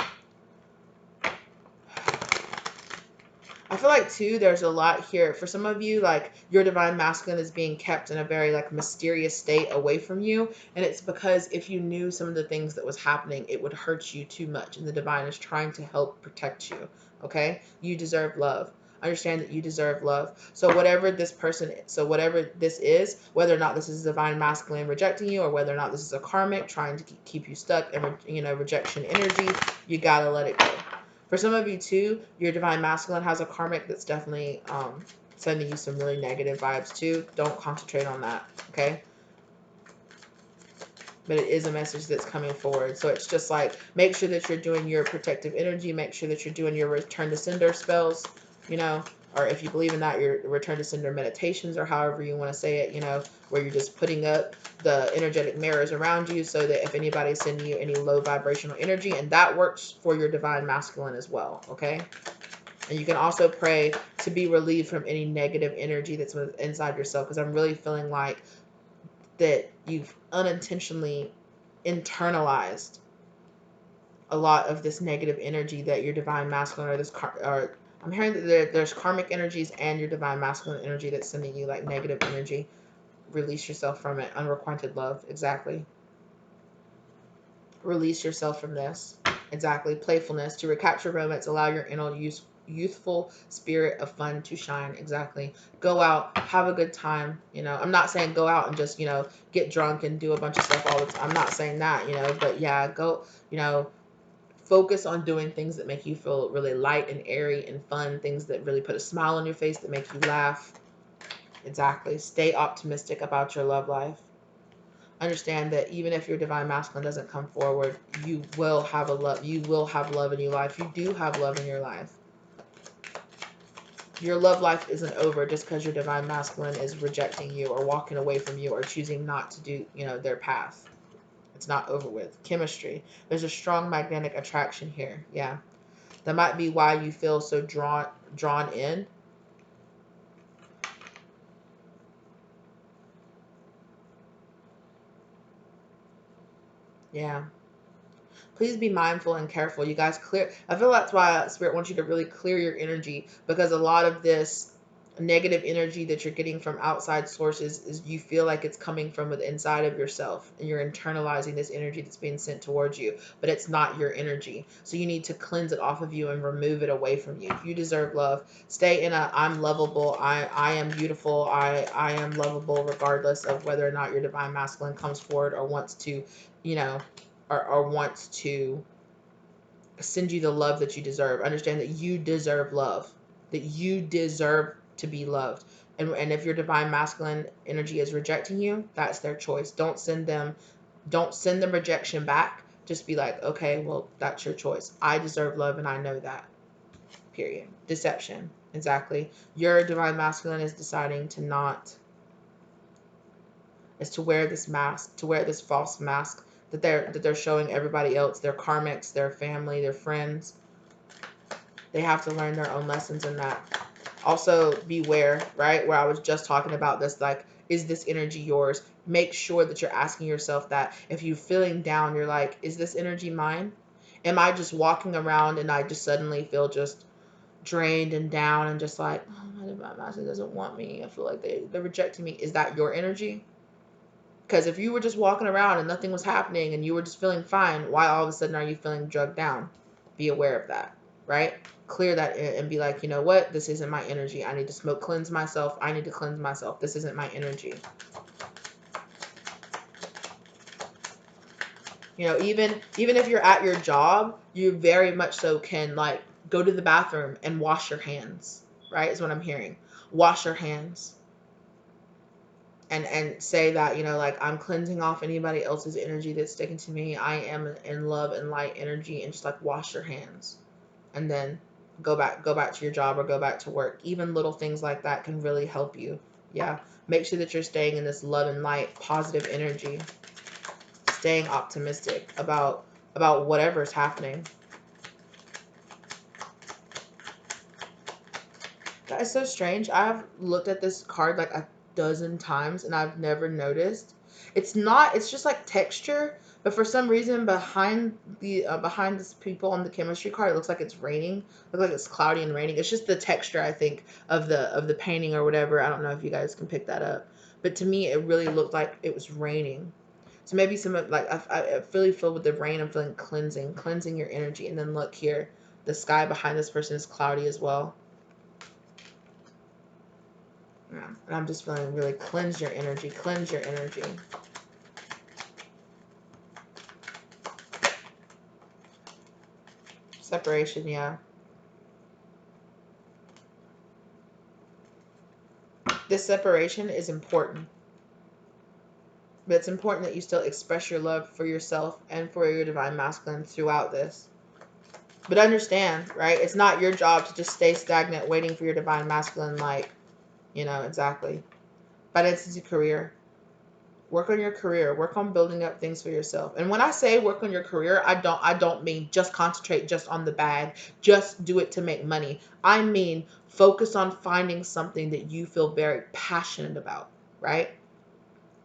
I feel like too, there's a lot here for some of you. Like your divine masculine is being kept in a very like mysterious state away from you, and it's because if you knew some of the things that was happening, it would hurt you too much, and the divine is trying to help protect you. Okay, you deserve love. Understand that you deserve love. So whatever this person is, so whatever this is, whether or not this is divine masculine rejecting you, or whether or not this is a karmic trying to keep you stuck in rejection energy, you gotta let it go. For some of you too, your divine masculine has a karmic that's definitely sending you some really negative vibes too. Don't concentrate on that, okay? But it is a message that's coming forward. So it's just like, make sure that you're doing your protective energy. Make sure that you're doing your return to sender spells, or if you believe in that, your return to sender meditations, or however you want to say it, where you're just putting up the energetic mirrors around you so that if anybody's sending you any low vibrational energy, and that works for your divine masculine as well, okay? And you can also pray to be relieved from any negative energy that's inside yourself, because I'm really feeling like that you've unintentionally internalized a lot of this negative energy that your divine masculine or I'm hearing that there's karmic energies and your divine masculine energy that's sending you like negative energy. Release yourself from it. Unrequited love. Exactly. Release yourself from this. Exactly. Playfulness. To recapture romance, allow your inner youthful spirit of fun to shine. Exactly. Go out, have a good time. I'm not saying go out and just, get drunk and do a bunch of stuff all the time. I'm not saying that, but yeah, go, focus on doing things that make you feel really light and airy and fun, things that really put a smile on your face, that make you laugh. Exactly. Stay optimistic about your love life. Understand that even if your divine masculine doesn't come forward, you will have you will have love in your life. You do have love in your life. Your love life isn't over just because your divine masculine is rejecting you or walking away from you or choosing not to do, their path. It's not over with. Chemistry. There's a strong magnetic attraction here. Yeah. That might be why you feel so drawn in. Yeah. Please be mindful and careful. You guys I feel that's why Spirit wants you to really clear your energy, because a lot of this negative energy that you're getting from outside sources is you feel like it's coming from the inside of yourself, and you're internalizing this energy that's being sent towards you, but it's not your energy. So you need to cleanse it off of you and remove it away from you. You deserve love. Stay in I'm lovable. I am beautiful. I am lovable regardless of whether or not your divine masculine comes forward or wants to, you know, or wants to send you the love that you deserve. Understand that you deserve love, that you deserve to be loved. And if your divine masculine energy is rejecting you, that's their choice. Don't send them rejection back. Just be like, okay, well, that's your choice. I deserve love and I know that. Period. Deception. Exactly. Your divine masculine is deciding to wear this mask, to wear this false mask that they're showing everybody else, their karmics, their family, their friends. They have to learn their own lessons in that. Also, beware, right? Where I was just talking about this, like, is this energy yours? Make sure that you're asking yourself that. If you're feeling down, you're like, is this energy mine? Am I just walking around and I just suddenly feel just drained and down and just like, oh, my master doesn't want me. I feel like they're rejecting me. Is that your energy? Because if you were just walking around and nothing was happening and you were just feeling fine, why all of a sudden are you feeling drugged down? Be aware of that, right? Clear that and be like, you know what? This isn't my energy. I need to cleanse myself. I need to cleanse myself. This isn't my energy. Even if you're at your job, you very much so can like go to the bathroom and wash your hands, right? Is what I'm hearing. Wash your hands. And say that, like, I'm cleansing off anybody else's energy that's sticking to me. I am in love and light energy, and just like wash your hands and then go back to your job or go back to work. Even little things like that can really help you. Yeah. Make sure that you're staying in this love and light, positive energy, staying optimistic about whatever's happening. That is so strange. I've looked at this card like a dozen times and I've never noticed. it's just like texture, but for some reason behind this people on the chemistry card, it looks like it's raining. It looks like it's cloudy and raining. It's just the texture, I think, of the painting or whatever. I don't know if you guys can pick that up, but to me, it really looked like it was raining. So maybe some of, like, I really feel with the rain, I'm feeling cleansing your energy. And then look here, the sky behind this person is cloudy as well. Yeah, and I'm just feeling really cleanse your energy, cleanse your energy. Separation, yeah. This separation is important. But it's important that you still express your love for yourself and for your divine masculine throughout this. But understand, right? It's not your job to just stay stagnant waiting for your divine masculine, like, you know, exactly. But it's a career. Work on your career. Work on building up things for yourself. And when I say work on your career, I don't mean just concentrate just on the bag, just do it to make money. I mean focus on finding something that you feel very passionate about, right?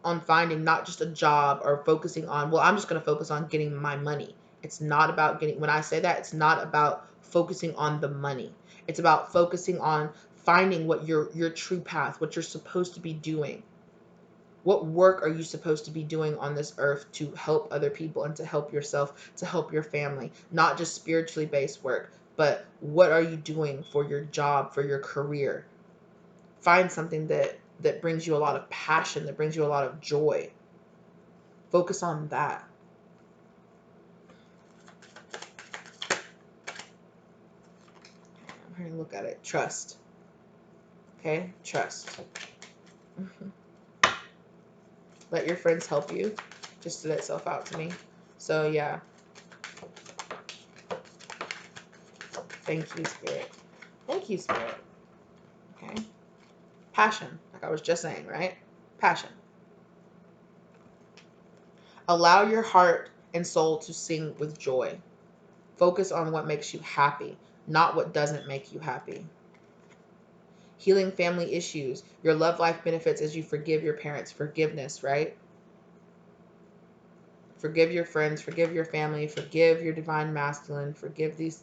On finding not just a job or focusing on, well, I'm just going to focus on getting my money. It's not about getting, when I say that, it's not about focusing on the money. It's about focusing on finding what your true path, what you're supposed to be doing. What work are you supposed to be doing on this earth to help other people and to help yourself, to help your family? Not just spiritually based work, but what are you doing for your job, for your career? Find something that brings you a lot of passion, that brings you a lot of joy. Focus on that. I'm going to look at it. Trust. Okay? Trust. Let your friends help you. Just stood itself out to me. So, yeah. Thank you, Spirit. Thank you, Spirit. Okay? Passion. Like I was just saying, right? Passion. Allow your heart and soul to sing with joy. Focus on what makes you happy, not what doesn't make you happy. Healing family issues. Your love life benefits as you forgive your parents. Forgiveness, right? Forgive your friends, forgive your family, forgive your divine masculine, forgive these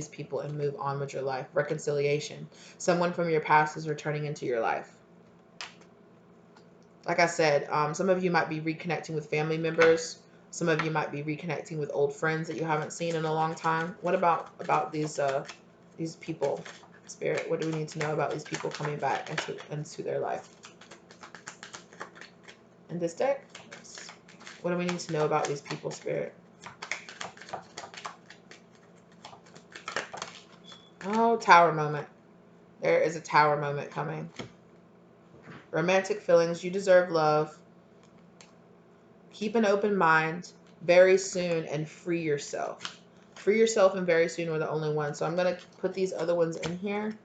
people and move on with your life. Reconciliation. Someone from your past is returning into your life. Like I said, some of you might be reconnecting with family members. Some of you might be reconnecting with old friends that you haven't seen in a long time. What about these people, Spirit? What do we need to know about these people coming back into their life? In this deck? Yes. What do we need to know about these people, Spirit? Oh, tower moment. There is a tower moment coming. Romantic feelings. You deserve love. Keep an open mind very soon and free yourself. Free yourself and very soon were the only ones. So I'm going to put these other ones in here.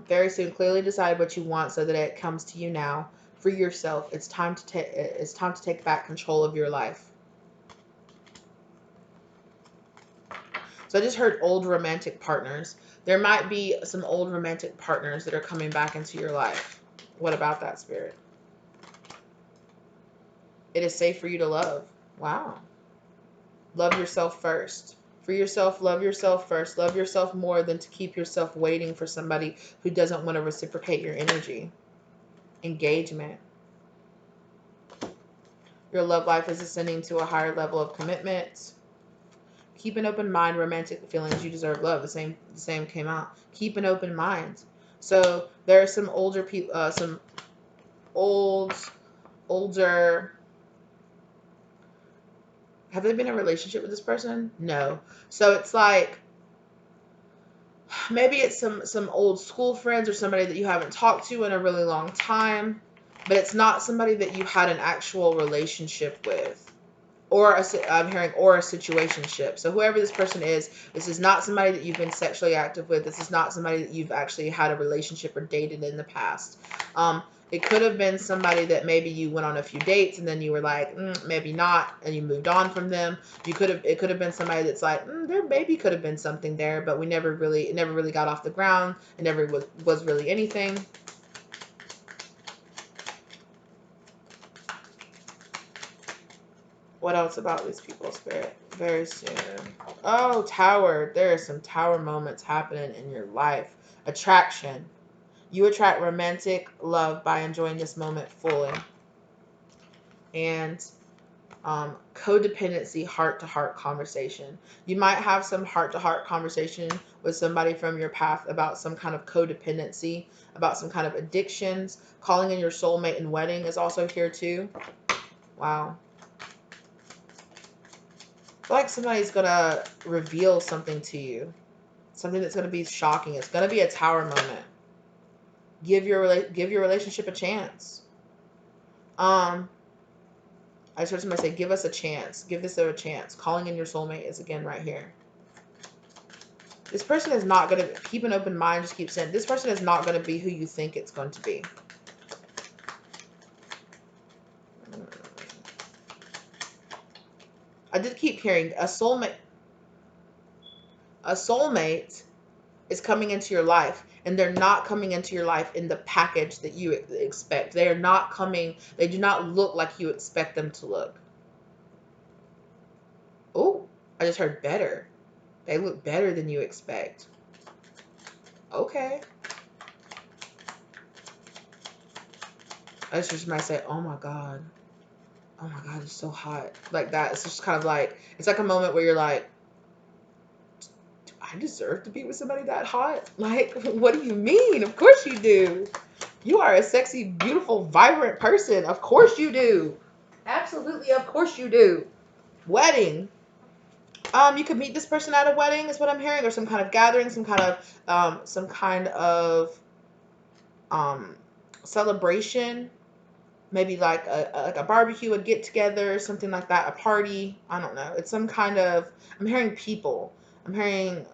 Very soon, clearly decide what you want so that it comes to you now. Free yourself. It's time to take back control of your life. So I just heard old romantic partners. There might be some old romantic partners that are coming back into your life. What about that, Spirit? It is safe for you to love. Wow. Love yourself first. Free yourself, love yourself first. Love yourself more than to keep yourself waiting for somebody who doesn't want to reciprocate your energy. Engagement. Your love life is ascending to a higher level of commitment. Keep an open mind, romantic feelings. You deserve love. The same came out. Keep an open mind. So there are some older people, some older. Have they been in a relationship with this person? No. So it's like, maybe it's some old school friends or somebody that you haven't talked to in a really long time, but it's not somebody that you had an actual relationship with. I'm hearing or a situationship. So whoever this person is, this is not somebody that you've been sexually active with. This is not somebody that you've actually had a relationship or dated in the past. It could have been somebody that maybe you went on a few dates and then you were like, maybe not, and you moved on from them. It could have been somebody that's like, there maybe could have been something there, but it never really got off the ground. It never was really anything. What else about these people, Spirit? Very soon. Oh, Tower. There are some Tower moments happening in your life. Attraction. You attract romantic love by enjoying this moment fully. And codependency, heart-to-heart conversation. You might have some heart-to-heart conversation with somebody from your path about some kind of codependency, about some kind of addictions. Calling in your soulmate and wedding is also here too. Wow. I feel like somebody's gonna reveal something to you, something that's gonna be shocking. It's gonna be a Tower moment. Give your relationship a chance. I just heard somebody say, give us a chance. Give this a chance. Calling in your soulmate is again right here. This person is not going to keep an open mind. Just keep saying, this person is not going to be who you think it's going to be. I did keep hearing a soulmate. A soulmate is coming into your life, and they're not coming into your life in the package that you expect. They are not coming. They do not look like you expect them to look. Oh, I just heard better. They look better than you expect. Okay. I just might say, oh my God. Oh my God, it's so hot. Like that. It's just kind of like, it's like a moment where you're like, do I deserve to be with somebody that hot? Like, what do you mean? Of course you do. You are a sexy, beautiful, vibrant person. Of course you do. Absolutely, of course you do. Wedding. You could meet this person at a wedding, is what I'm hearing, or some kind of gathering, some kind of celebration. Maybe like a barbecue, a get together, something like that, a party. I don't know. It's some kind of. I'm hearing people. I'm hearing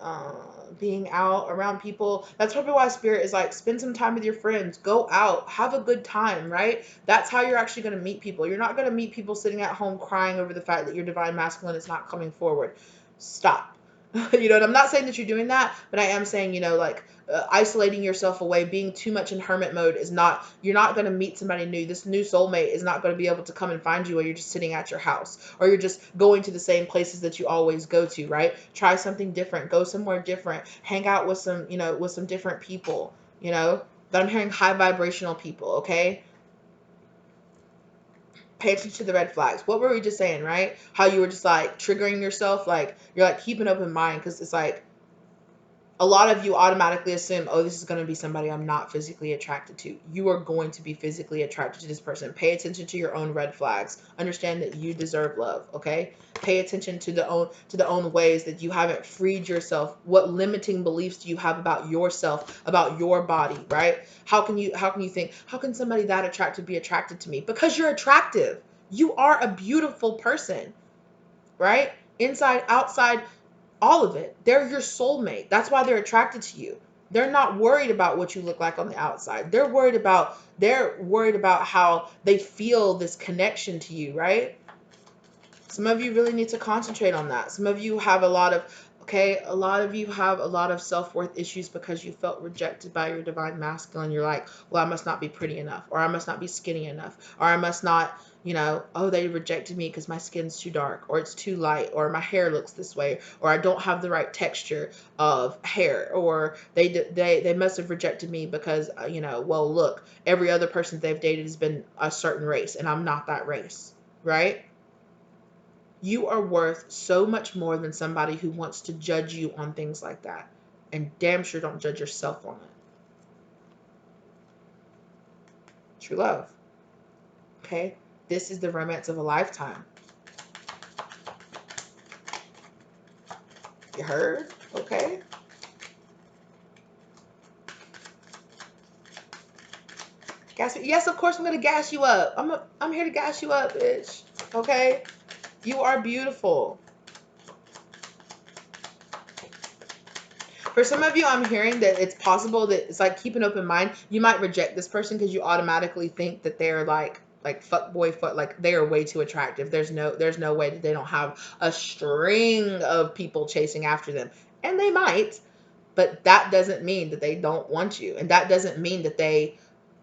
being out around people. That's probably why Spirit is like, spend some time with your friends, go out, have a good time, right? That's how you're actually going to meet people. You're not going to meet people sitting at home crying over the fact that your divine masculine is not coming forward. Stop. You know, and I'm not saying that you're doing that, but I am saying, you know, like isolating yourself away, being too much in hermit mode is not, you're not going to meet somebody new. This new soulmate is not going to be able to come and find you while you're just sitting at your house, or you're just going to the same places that you always go to, right? Try something different, go somewhere different, hang out with some, you know, with some different people, you know, but I'm hearing high vibrational people, okay? Pay attention to the red flags. What were we just saying, right? How you were just like triggering yourself, like you're like keep an open mind, because it's like a lot of you automatically assume, oh, this is going to be somebody I'm not physically attracted to. You are going to be physically attracted to this person. Pay attention to your own red flags. Understand that you deserve love, okay? Pay attention to the own ways that you haven't freed yourself. What limiting beliefs do you have about yourself, about your body, right? How can you think, how can somebody that attractive be attracted to me? Because you're attractive. You are a beautiful person, right? Inside, outside, all of it. They're your soulmate. That's why they're attracted to you. They're not worried about what you look like on the outside. They're worried about how they feel this connection to you, right? Some of you really need to concentrate on that. Some of you have a lot of you have a lot of self-worth issues because you felt rejected by your divine masculine. You're like, well, I must not be pretty enough, or I must not be skinny enough, or I must not, you know, oh, they rejected me because my skin's too dark, or it's too light, or my hair looks this way, or I don't have the right texture of hair, or they must have rejected me because, you know, well, look, every other person they've dated has been a certain race, and I'm not that race, right? You are worth so much more than somebody who wants to judge you on things like that. And damn sure don't judge yourself on it. True love. Okay? This is the romance of a lifetime. You heard? Okay? Gas me. Yes, of course I'm gonna gas you up. I'm here to gas you up, bitch. Okay? You are beautiful. For some of you, I'm hearing that it's possible that it's like, keep an open mind. You might reject this person because you automatically think that they're like fuck boy, like they are way too attractive. There's no way that they don't have a string of people chasing after them. And they might, but that doesn't mean that they don't want you. And that doesn't mean that they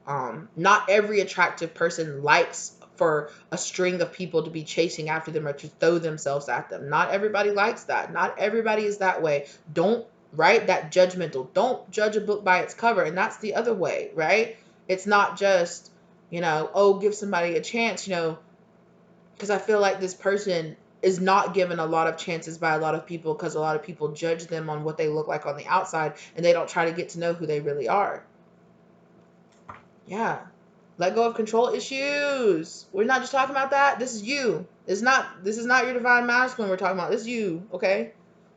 Not every attractive person likes for a string of people to be chasing after them or to throw themselves at them. Not everybody likes that. Not everybody is that way. Don't, right? That judgmental. Don't judge a book by its cover. And that's the other way, right? It's not just, oh, give somebody a chance, because I feel like this person is not given a lot of chances by a lot of people because a lot of people judge them on what they look like on the outside and they don't try to get to know who they really are. Yeah. Let go of control issues. We're not just talking about that. This is you. This is not your divine masculine we're talking about. This is you, okay?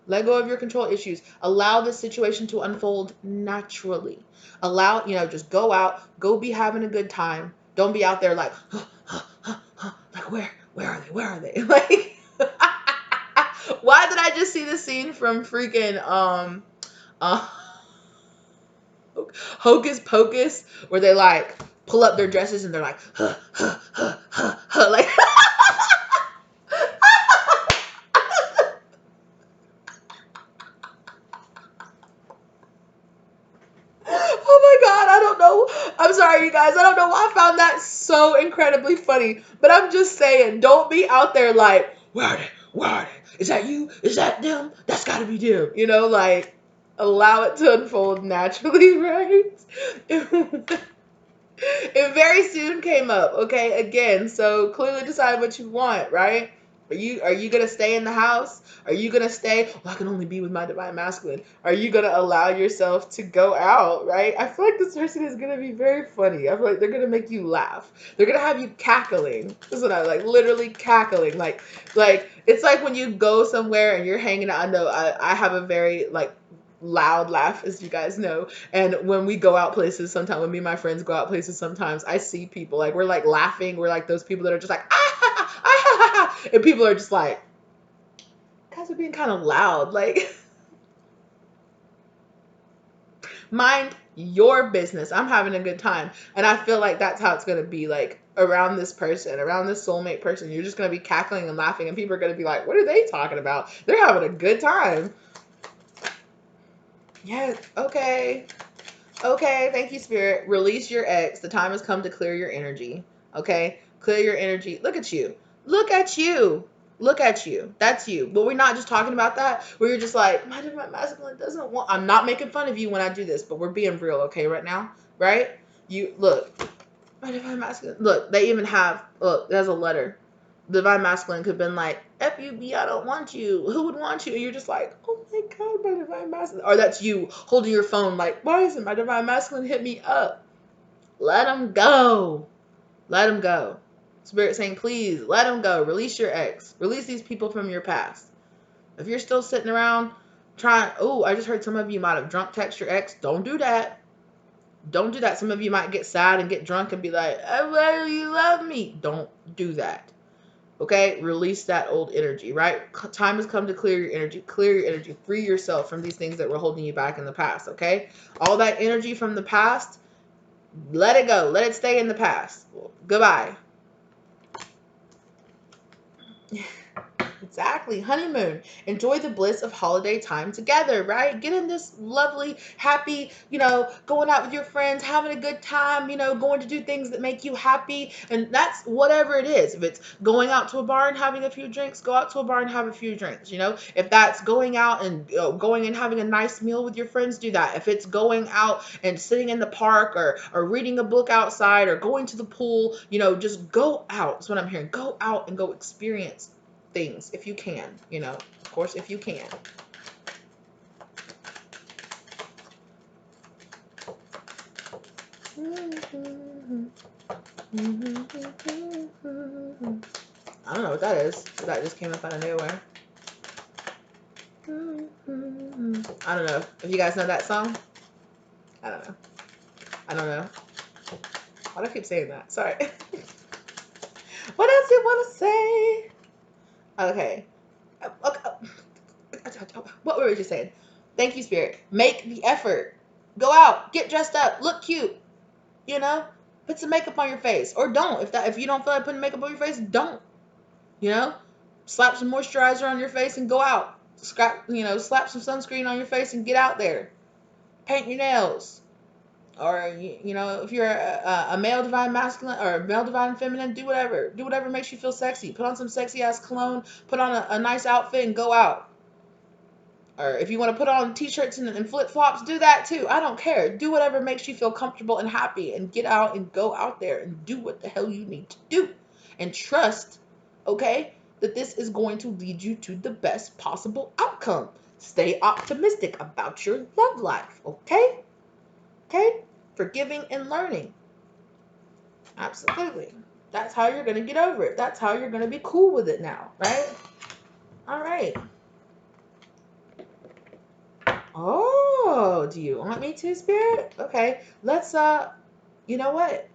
Let go of your control issues. Allow this situation to unfold naturally. Allow, just go out, go be having a good time. Don't be out there like, like where are they? Where are they? Like, why did I just see the scene from freaking uh Hocus Pocus where they like pull up their dresses and they're like, like. Oh my God, I don't know. I'm sorry, you guys. I don't know why I found that so incredibly funny. But I'm just saying, don't be out there like, where are they? Where are they? Is that you? Is that them? That's got to be them. Like, allow it to unfold naturally, right? It very soon came up, okay? Again, so clearly decide what you want, right? Are you gonna stay in the house? Are you gonna stay? Well, I can only be with my divine masculine. Are you gonna allow yourself to go out, right? I feel like this person is gonna be very funny. I feel like they're gonna make you laugh. They're gonna have you cackling. This is what I like, literally cackling. Like it's like when you go somewhere and you're hanging out. I know I have a very like loud laugh, as you guys know. And when we go out places, sometimes when me and my friends go out places, sometimes I see people like we're like laughing. We're like those people that are just like and people are just like, guys are being kind of loud. Like, mind your business. I'm having a good time, and I feel like that's how it's gonna be. Like around this person, around this soulmate person, you're just gonna be cackling and laughing, and people are gonna be like, "What are they talking about? They're having a good time." Yes. Okay. Okay, thank you, Spirit. Release your ex. The time has come to clear your energy. Okay? Clear your energy. Look at you. Look at you. Look at you. That's you. But we're not just talking about that. Where you're just like, my divine masculine doesn't want. I'm not making fun of you when I do this, but we're being real, okay, right now? Right? You look. My divine masculine. Look, they even have. Look, there's a letter. Divine masculine could have been like, FUB, I don't want you. Who would want you? And you're just like, oh my God, my divine masculine. Or that's you holding your phone like, why isn't my divine masculine hit me up? Let him go. Let him go. Spirit saying, please, let him go. Release your ex. Release these people from your past. If you're still sitting around trying, oh, I just heard some of you might have drunk text your ex. Don't do that. Don't do that. Some of you might get sad and get drunk and be like, why do you love me? Don't do that. Okay, release that old energy, right? Time has come to clear your energy. Clear your energy. Free yourself from these things that were holding you back in the past, okay? All that energy from the past, let it go. Let it stay in the past. Goodbye. Exactly. Honeymoon. Enjoy the bliss of holiday time together, right? Get in this lovely, happy, going out with your friends, having a good time, going to do things that make you happy. And that's whatever it is. If it's going out to a bar and having a few drinks, go out to a bar and have a few drinks, If that's going out and going and having a nice meal with your friends, do that. If it's going out and sitting in the park or reading a book outside or going to the pool, just go out. That's what I'm hearing. Go out and go experience things if you can, of course, if you can. I don't know what that is. That just came up out of nowhere. I don't know if you guys know that song. I don't know. Why do I keep saying that? Sorry. What else you want to say? Okay. What were we just saying? Thank you, Spirit. Make the effort. Go out. Get dressed up. Look cute. Put some makeup on your face. Or don't. If you don't feel like putting makeup on your face, don't. Slap some moisturizer on your face and go out. Slap some sunscreen on your face and get out there. Paint your nails. or you know, if you're a male divine masculine or a male divine feminine, do whatever makes you feel sexy. Put on some sexy ass cologne, put on a nice outfit and go out. Or if you want to put on t-shirts and flip-flops, do that too. I don't care. Do whatever makes you feel comfortable and happy, and get out and go out there and do what the hell you need to do, and trust, okay, that this is going to lead you to the best possible outcome. Stay optimistic about your love life, okay? Okay? Forgiving and learning. Absolutely. That's how you're going to get over it. That's how you're going to be cool with it now, right? All right. Oh, do you want me to, Spirit? Okay. Let's you know what?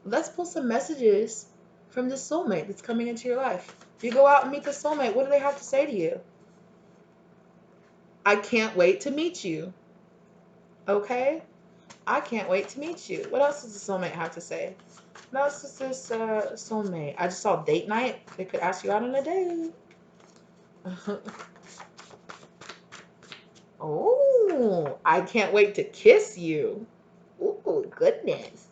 Let's pull some messages from this soulmate that's coming into your life. You go out and meet the soulmate. What do they have to say to you? I can't wait to meet you. Okay? I can't wait to meet you. What else does the soulmate have to say? What else is this soulmate? I just saw date night. They could ask you out on a date. Oh, I can't wait to kiss you. Oh, goodness.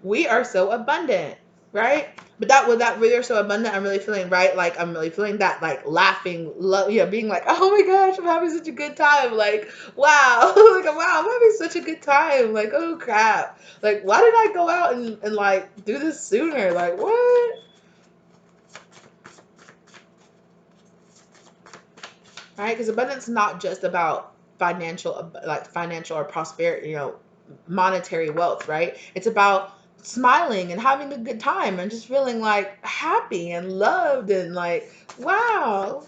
We are so abundant, right? But that we are so abundant, I'm really feeling, right, like I'm really feeling that, like, laughing, love, you know, being like, oh my gosh, I'm having such a good time, like, wow, like, wow, I'm having such a good time, like, oh crap, like, why did I go out and like do this sooner, like, what? Right? Because abundance is not just about financial or prosperity, you know, monetary wealth, right? It's about smiling and having a good time and just feeling like happy and loved and like, wow.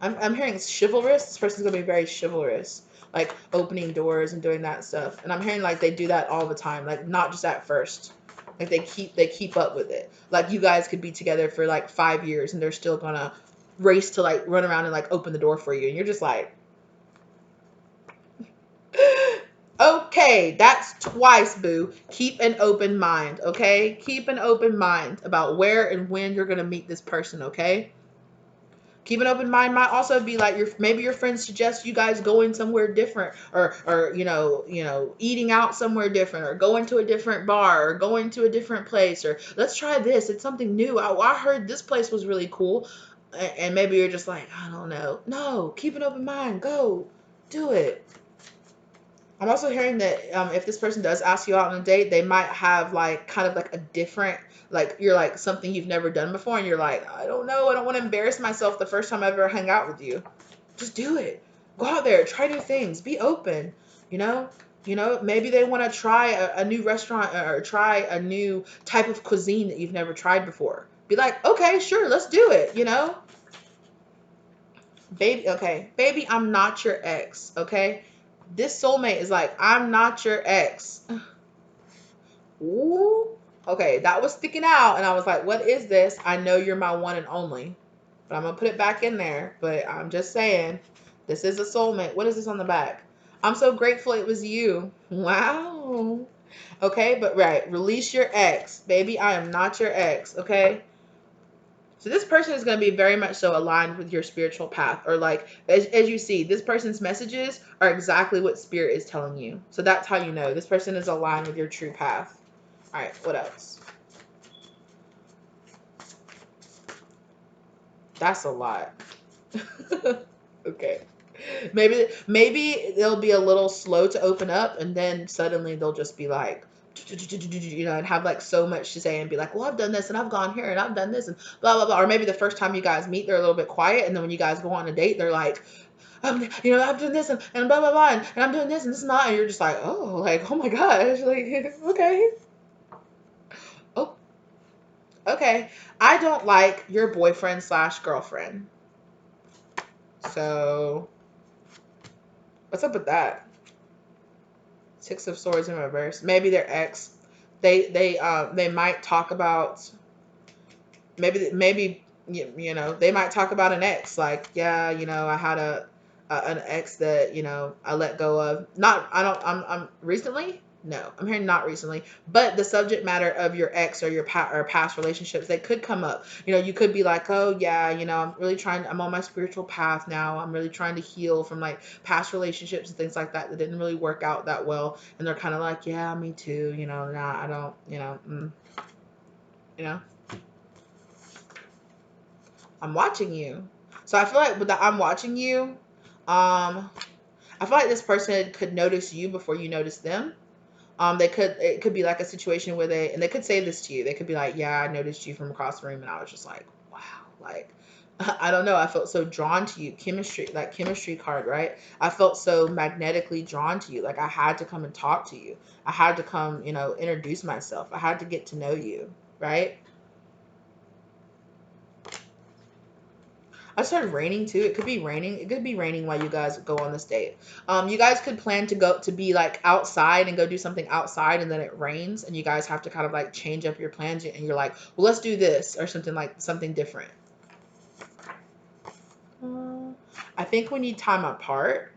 I'm hearing chivalrous. This person's gonna be very chivalrous, like opening doors and doing that stuff. And I'm hearing like they do that all the time, like not just at first. Like they keep up with it. Like you guys could be together for like 5 years and they're still gonna race to like run around and like open the door for you. And you're just like, okay, that's twice, boo. Keep an open mind, okay? Keep an open mind about where and when you're gonna meet this person, okay? Keep an open mind might also be like maybe your friends suggest you guys going somewhere different, or eating out somewhere different, or going to a different bar, or going to a different place, or let's try this. It's something new. I heard this place was really cool, and maybe you're just like, I don't know. No, keep an open mind. Go, do it. I'm also hearing that if this person does ask you out on a date, they might have like kind of like a different, like you're like something you've never done before, and you're like, I don't know, I don't want to embarrass myself the first time I ever hang out with you. Just do it. Go out there, try new things, be open. You know, maybe they want to try a new restaurant or try a new type of cuisine that you've never tried before. Be like, okay, sure, let's do it. You know, baby, okay, baby, I'm not your ex. Okay, this soulmate is like, I'm not your ex. Ooh, okay, that was sticking out, and I was like, what is this? I know you're my one and only, but I'm gonna put it back in there. But I'm just saying, this is a soulmate. What is this on the back? I'm so grateful it was you. Wow. Okay, but right, release your ex, baby. I am not your ex. Okay. So this person is going to be very much so aligned with your spiritual path, or like as you see, this person's messages are exactly what spirit is telling you. So that's how you know this person is aligned with your true path. All right, what else? That's a lot. Okay. Maybe they'll be a little slow to open up, and then suddenly they'll just be like, and have like so much to say and be like, well, I've done this and I've gone here and I've done this and blah blah blah. Or maybe the first time you guys meet, they're a little bit quiet, and then when you guys go on a date, they're like, I've done this and blah blah blah, and I'm doing this and this and that, and you're just like, oh my gosh, like, okay, oh, okay. I don't like your boyfriend slash girlfriend. So what's up with that? Six of Swords in reverse. Maybe their ex. They might talk about, maybe they might talk about an ex, like, yeah, I had an ex that I let go of. Not I don't I'm recently. No, I'm hearing not recently. But the subject matter of your ex or your past relationships, they could come up. You know, you could be like, oh yeah, you know, I'm on my spiritual path now. I'm really trying to heal from like past relationships and things like that that didn't really work out that well. And they're kind of like, yeah, me too. You know, nah, I don't. You know, I'm watching you. So I feel like with the I'm watching you, I feel like this person could notice you before you notice them. It could be like a situation where they could say this to you. They could be like, yeah, I noticed you from across the room, and I was just like, wow, like, I don't know. I felt so drawn to you. Chemistry, like chemistry card, right? I felt so magnetically drawn to you. Like I had to come and talk to you. I had to come, introduce myself. I had to get to know you, right? I started raining too. It could be raining. It could be raining while you guys go on this date. You guys could plan to go to be like outside and go do something outside, and then it rains, and you guys have to kind of like change up your plans, and you're like, well, let's do this or something different. I think we need time apart.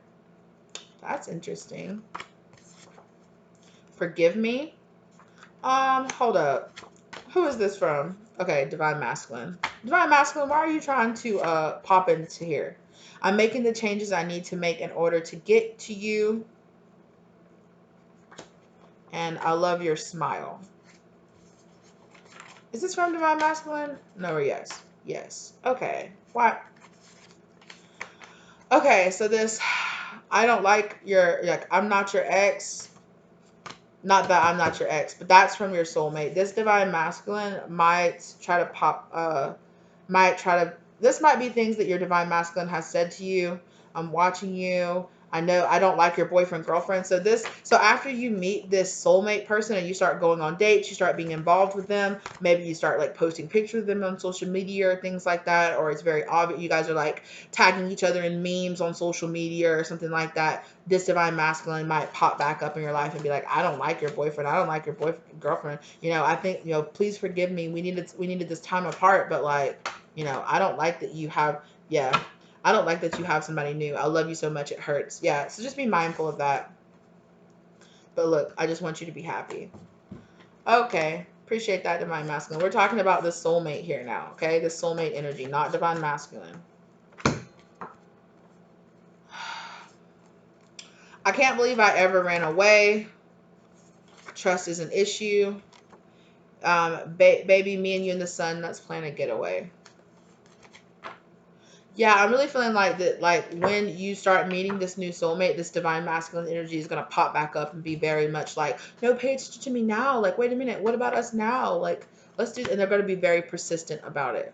That's interesting. Forgive me. Hold up. Who is this from? Okay, Divine Masculine. Divine Masculine, why are you trying to pop into here? I'm making the changes I need to make in order to get to you. And I love your smile. Is this from Divine Masculine? No or yes? Yes. Okay. Why? Okay, so this, I don't like I'm not your ex. Not that I'm not your ex, but that's from your soulmate. This Divine Masculine might try to this might be things that your Divine Masculine has said to you. I'm watching you. I know I don't like your boyfriend, girlfriend. So after you meet this soulmate person and you start going on dates, you start being involved with them, maybe you start like posting pictures of them on social media or things like that, or it's very obvious you guys are like tagging each other in memes on social media or something like that. This Divine Masculine might pop back up in your life and be like, I don't like your boyfriend. I don't like your boyfriend, girlfriend. I think, please forgive me. We needed this time apart, but like, I don't like that you have, yeah, I don't like that you have somebody new. I love you so much, it hurts. Yeah, so just be mindful of that. But look, I just want you to be happy. Okay, appreciate that, Divine Masculine. We're talking about this soulmate here now, okay? This soulmate energy, not Divine Masculine. I can't believe I ever ran away. Trust is an issue. Baby, me and you and the sun, let's plan a getaway. Yeah, I'm really feeling like that, like when you start meeting this new soulmate, this Divine Masculine energy is going to pop back up and be very much like, no, pay attention to me now. Like, wait a minute, what about us now? Like, let's do, and they're going to be very persistent about it.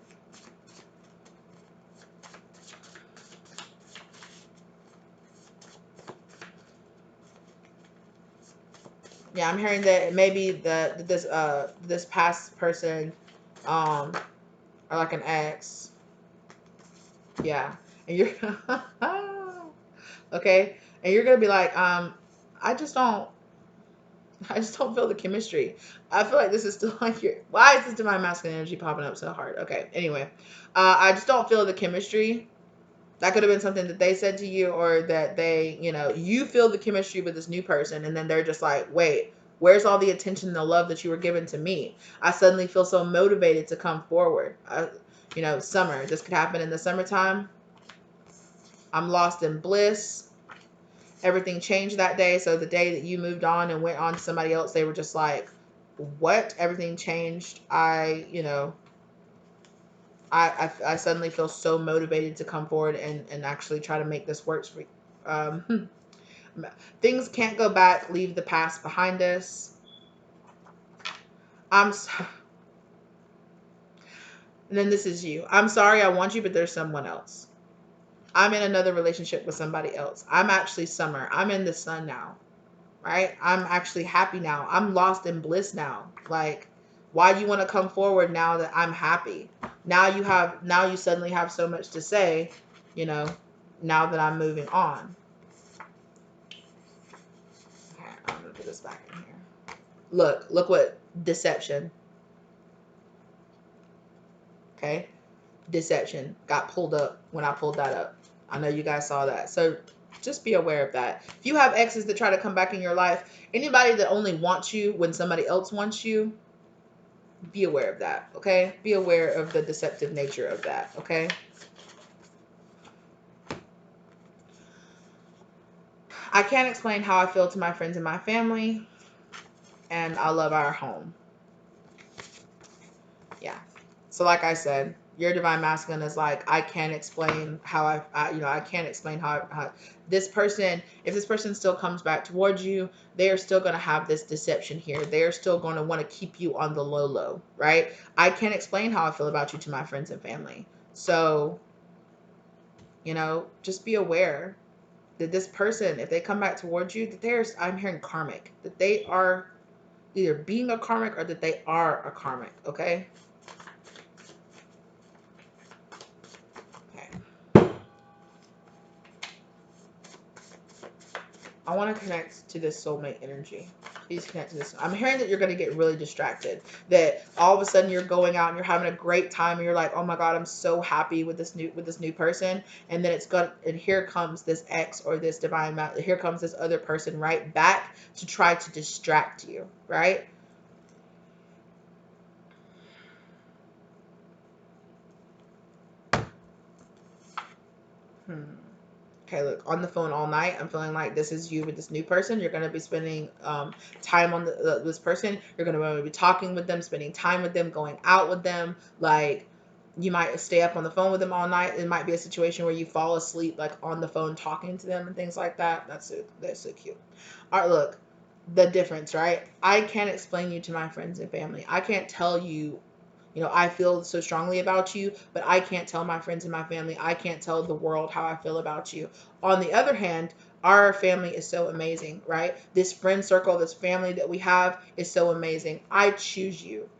Yeah, I'm hearing that maybe this past person, or like an ex. Yeah, and you're okay, and you're gonna be like, I just don't. I just don't feel the chemistry. I feel like this is still like your. Why is this Divine Masculine energy popping up so hard? Okay. Anyway, I just don't feel the chemistry. That could have been something that they said to you, or that they, you feel the chemistry with this new person, and then they're just like, wait, where's all the attention and the love that you were giving to me? I suddenly feel so motivated to come forward. Summer. This could happen in the summertime. I'm lost in bliss. Everything changed that day. So the day that you moved on and went on to somebody else, they were just like, what? Everything changed. I suddenly feel so motivated to come forward and actually try to make this work. Things can't go back. Leave the past behind us. And then this is you. I'm sorry I want you, but there's someone else. I'm in another relationship with somebody else. I'm actually Summer. I'm in the sun now. Right? I'm actually happy now. I'm lost in bliss now. Like, why do you want to come forward now that I'm happy? Now you suddenly have so much to say, now that I'm moving on. Okay, I'm gonna put this back in here. Look what deception. Okay? Deception got pulled up when I pulled that up. I know you guys saw that. So Just be aware of that. If you have exes that try to come back in your life, anybody that only wants you when somebody else wants you, be aware of that, okay? Be aware of the deceptive nature of that, okay? I can't explain how I feel to my friends and my family, and I love our home. Yeah. So like I said, your divine masculine is like, I can't explain how I can't explain how this person, if this person still comes back towards you, they are still going to have this deception here. They are still going to want to keep you on the low, right? I can't explain how I feel about you to my friends and family. So, just be aware that this person, if they come back towards you, that I'm hearing karmic, that they are either being a karmic or that they are a karmic, okay? I want to connect to this soulmate energy. Please connect to this. I'm hearing that you're going to get really distracted. That all of a sudden you're going out and you're having a great time and you're like, oh my God, I'm so happy with this new person. And then and here comes this ex or this divine here comes this other person right back to try to distract you, right? Okay, look, on the phone all night, I'm feeling like this is you with this new person. You're going to be spending time on this person. You're going to be talking with them, spending time with them, going out with them. Like, you might stay up on the phone with them all night. It might be a situation where you fall asleep, like, on the phone talking to them and things like that. That's so cute. All right, look, the difference, right? I can't explain you to my friends and family. I can't tell you, I feel so strongly about you, but I can't tell my friends and my family. I can't tell the world how I feel about you. On the other hand, our family is so amazing, right? This friend circle, this family that we have is so amazing. I choose you,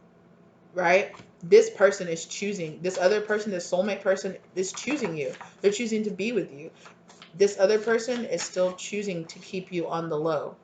right? This person is choosing, this other person, this soulmate person is choosing you. They're choosing to be with you. This other person is still choosing to keep you on the low.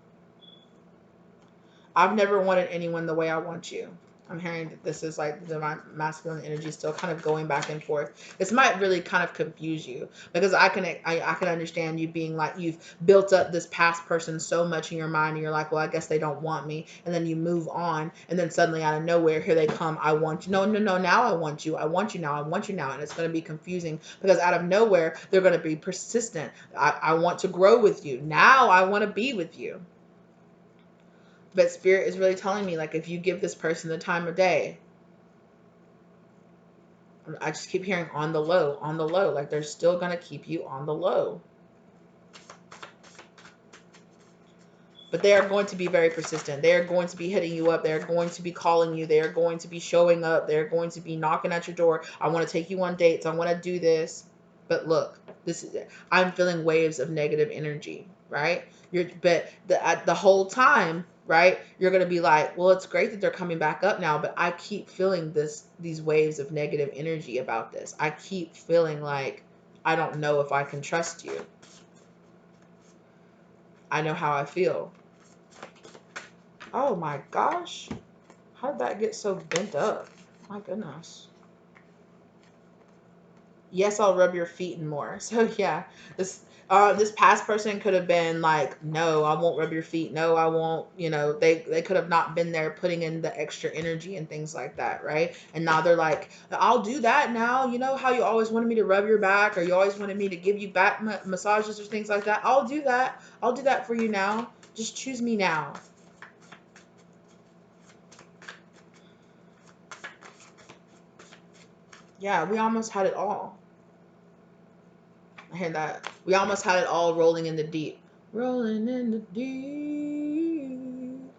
I've never wanted anyone the way I want you. I'm hearing that this is like the masculine energy still kind of going back and forth. This might really kind of confuse you because I can understand you being like, you've built up this past person so much in your mind and you're like, well, I guess they don't want me. And then you move on and then suddenly out of nowhere, here they come. I want you. No, now I want you. I want you now. I want you now. And it's going to be confusing because out of nowhere, they're going to be persistent. I want to grow with you. Now I want to be with you. But spirit is really telling me, like, if you give this person the time of day, I just keep hearing on the low, like they're still going to keep you on the low. But they are going to be very persistent. They are going to be hitting you up. They're going to be calling you. They're going to be showing up. They're going to be knocking at your door. I want to take you on dates. I want to do this. But look, I'm feeling waves of negative energy, right? But the whole time, right, you're going to be like, well, it's great that they're coming back up now, but I keep feeling these waves of negative energy about this. I keep feeling like I don't know if I can trust you. I know how I feel. Oh my gosh. How did that get so bent up? My goodness. Yes, I'll rub your feet and more. So yeah, this past person could have been like, no, I won't rub your feet. No, I won't. They could have not been there putting in the extra energy and things like that, right? And now they're like, I'll do that now. You know how you always wanted me to rub your back, or you always wanted me to give you back massages or things like that. I'll do that. I'll do that for you now. Just choose me now. Yeah, we almost had it all. I hear that. We almost had it all rolling in the deep. Rolling in the deep.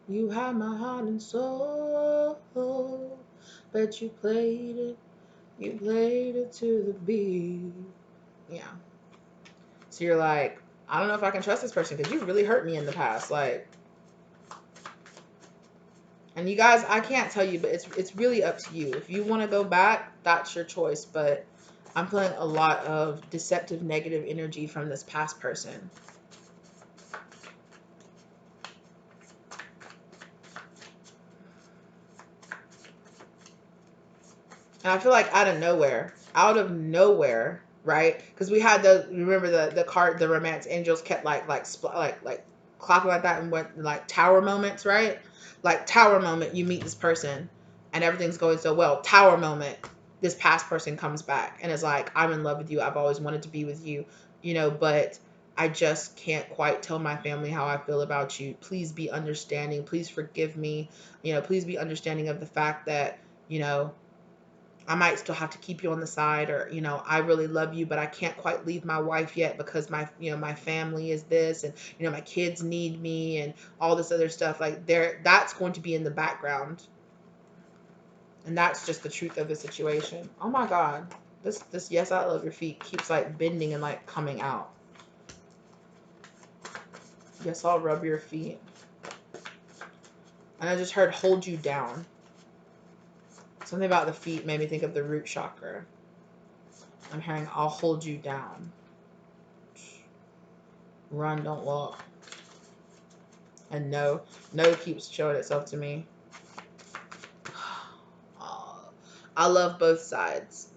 You had my heart and soul. Bet you played it. You played it to the beat. Yeah. So you're like, I don't know if I can trust this person because you really hurt me in the past. Like, and you guys, I can't tell you, but it's really up to you. If you want to go back, that's your choice. But I'm feeling a lot of deceptive negative energy from this past person. And I feel like out of nowhere, right? Because we had remember the card, the romance angels kept like clapping like that and went like tower moments, right? Like tower moment, you meet this person and everything's going so well. Tower moment, this past person comes back and is like, I'm in love with you. I've always wanted to be with you, but I just can't quite tell my family how I feel about you. Please be understanding. Please forgive me. Please be understanding of the fact that, you know, I might still have to keep you on the side, or, I really love you, but I can't quite leave my wife yet because my family is this, and, my kids need me and all this other stuff. Like that's going to be in the background. And that's just the truth of the situation. Oh my God. This yes, I love your feet keeps like bending and like coming out. Yes, I'll rub your feet. And I just heard hold you down. Something about the feet made me think of the root chakra. I'm hearing I'll hold you down. Run, don't walk. And no keeps showing itself to me. I love both sides.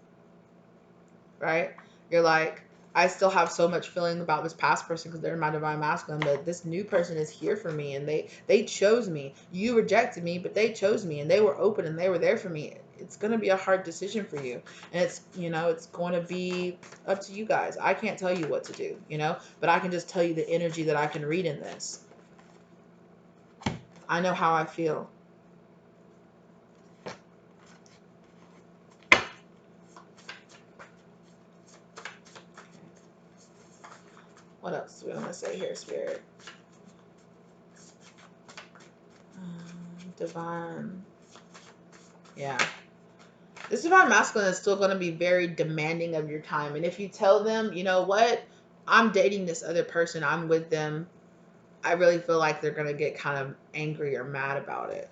Right? You're like, I still have so much feeling about this past person because they're my divine masculine, but this new person is here for me, and they chose me. You rejected me, but they chose me, and they were open and they were there for me. It's going to be a hard decision for you, and it's going to be up to you guys. I can't tell you what to do, but I can just tell you the energy that I can read in this. I know how I feel. What else do we want to say here, Spirit? Divine. Yeah. This divine masculine is still going to be very demanding of your time. And if you tell them, you know what, I'm dating this other person, I'm with them, I really feel like they're going to get kind of angry or mad about it.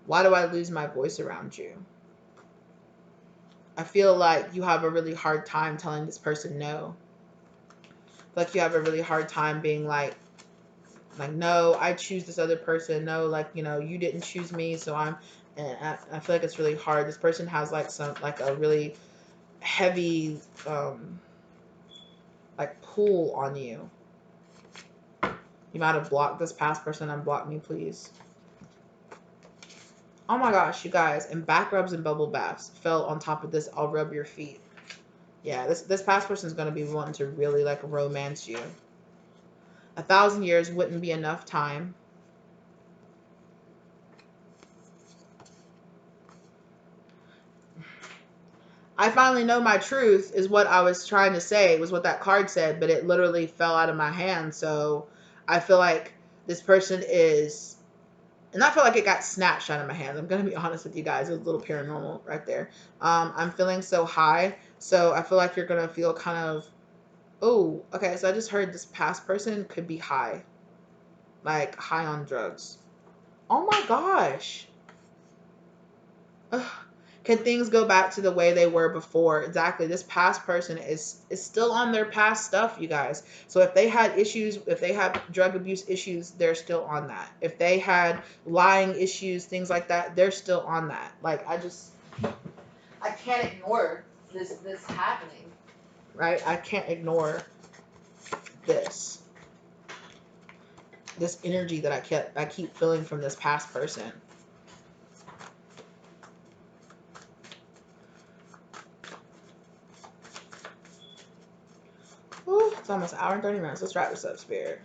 Why do I lose my voice around you? I feel like you have a really hard time telling this person no. Like you have a really hard time being like, no, I choose this other person. No, like, you didn't choose me, so and I feel like it's really hard. This person has like a really heavy, like pull on you. You might have blocked this past person. Unblock me, please. Oh my gosh, you guys. And back rubs and bubble baths fell on top of this. I'll rub your feet. Yeah, this past person is going to be wanting to really like romance you. 1,000 years wouldn't be enough time. I finally know my truth is what I was trying to say. It was what that card said, but it literally fell out of my hand. So I feel like this person is, and I feel like it got snatched out of my hands. I'm going to be honest with you guys. It was a little paranormal right there. I'm feeling so high. So I feel like you're going to feel kind of, oh, okay. So I just heard this past person could be high, like high on drugs. Oh my gosh. Ugh. Can things go back to the way they were before? Exactly. This past person is still on their past stuff, you guys. So if they had issues, if they had drug abuse issues, they're still on that. If they had lying issues, things like that, they're still on that. Like I can't ignore this happening. Right? I can't ignore this energy that I keep feeling from this past person. Whew, it's almost an hour and 30 minutes. Let's wrap this up, Spirit.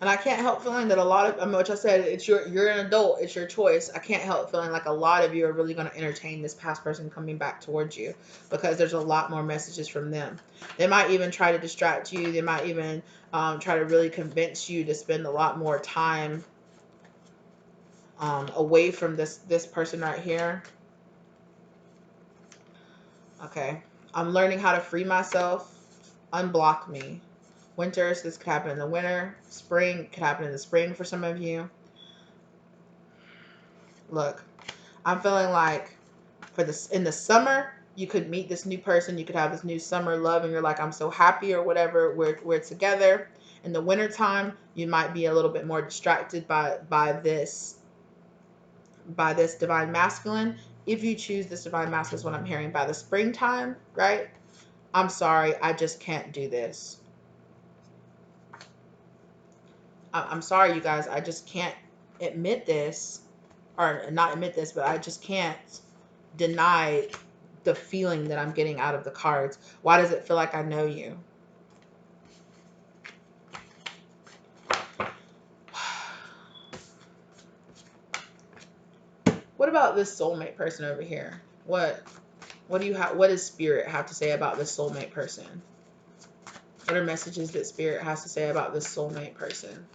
And I can't help feeling that a lot of, which I said, you're an adult, it's your choice. I can't help feeling like a lot of you are really going to entertain this past person coming back towards you because there's a lot more messages from them. They might even try to distract you. They might even try to really convince you to spend a lot more time away from this person right here. Okay. I'm learning how to free myself. Unblock me. Winter, so this could happen in the winter. Spring, could happen in the spring for some of you. Look, I'm feeling like in the summer, you could meet this new person. You could have this new summer love, and you're like, I'm so happy or whatever. We're together. In the wintertime, you might be a little bit more distracted by this divine masculine. If you choose this divine masculine, is what I'm hearing. By the springtime, right? I'm sorry, I just can't do this. I'm sorry, you guys, I just can't admit this, or not admit this, but I just can't deny the feeling that I'm getting out of the cards. Why does it feel like I know you? What about this soulmate person over here? What do you have? What does spirit have to say about this soulmate person? What are messages that spirit has to say about this soulmate person?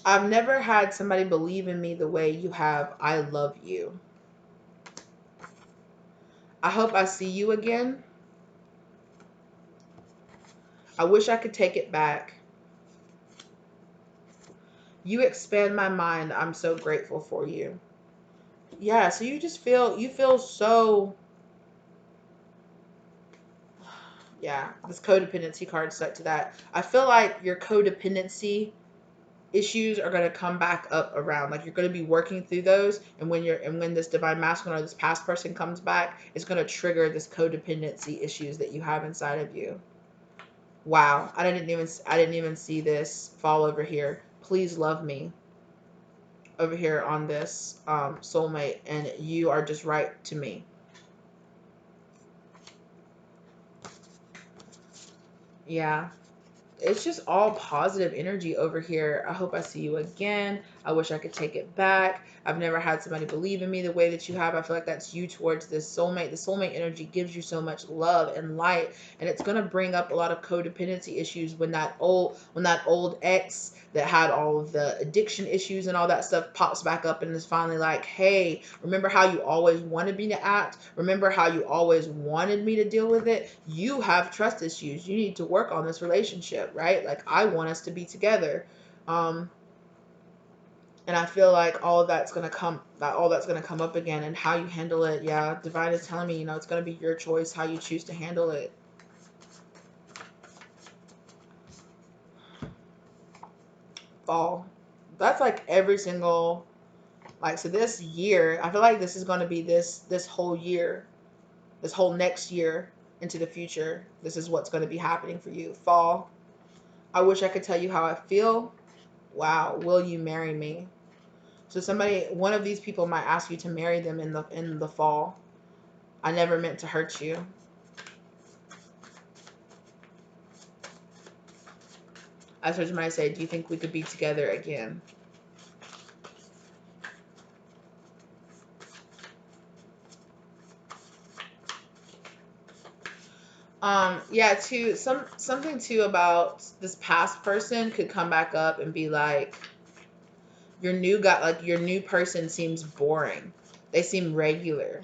I've never had somebody believe in me the way you have. I love you. I hope I see you again. I wish I could take it back. You expand my mind. I'm so grateful for you. Yeah, so you just feel so, yeah, this codependency card stuck to that. I feel like your codependency issues are going to come back up around, like you're going to be working through those, and when this divine masculine or this past person comes back, it's going to trigger this codependency issues that you have inside of you. Wow, I didn't even see this fall over here. Please love me over here on this soulmate, and you are just right to me. Yeah, it's just all positive energy over here. I hope I see you again. I wish I could take it back. I've never had somebody believe in me the way that you have. I feel like that's you towards this soulmate. The soulmate energy gives you so much love and light, and it's going to bring up a lot of codependency issues when that old ex that had all of the addiction issues and all that stuff pops back up and is finally like, hey, remember how you always wanted me to act? Remember how you always wanted me to deal with it? You have trust issues. You need to work on this relationship, right? Like, I want us to be together. And I feel like all that's going to come up again, and how you handle it. Yeah, divine is telling me, it's going to be your choice how you choose to handle it. Fall. That's like every single, like, so this year, I feel like this is going to be this whole year, this whole next year into the future. This is what's going to be happening for you. Fall. I wish I could tell you how I feel. Wow, will you marry me? So one of these people might ask you to marry them in the fall. I never meant to hurt you. I heard somebody say, do you think we could be together again? Yeah, too, something too about this past person could come back up and be like, your new person seems boring. They seem regular.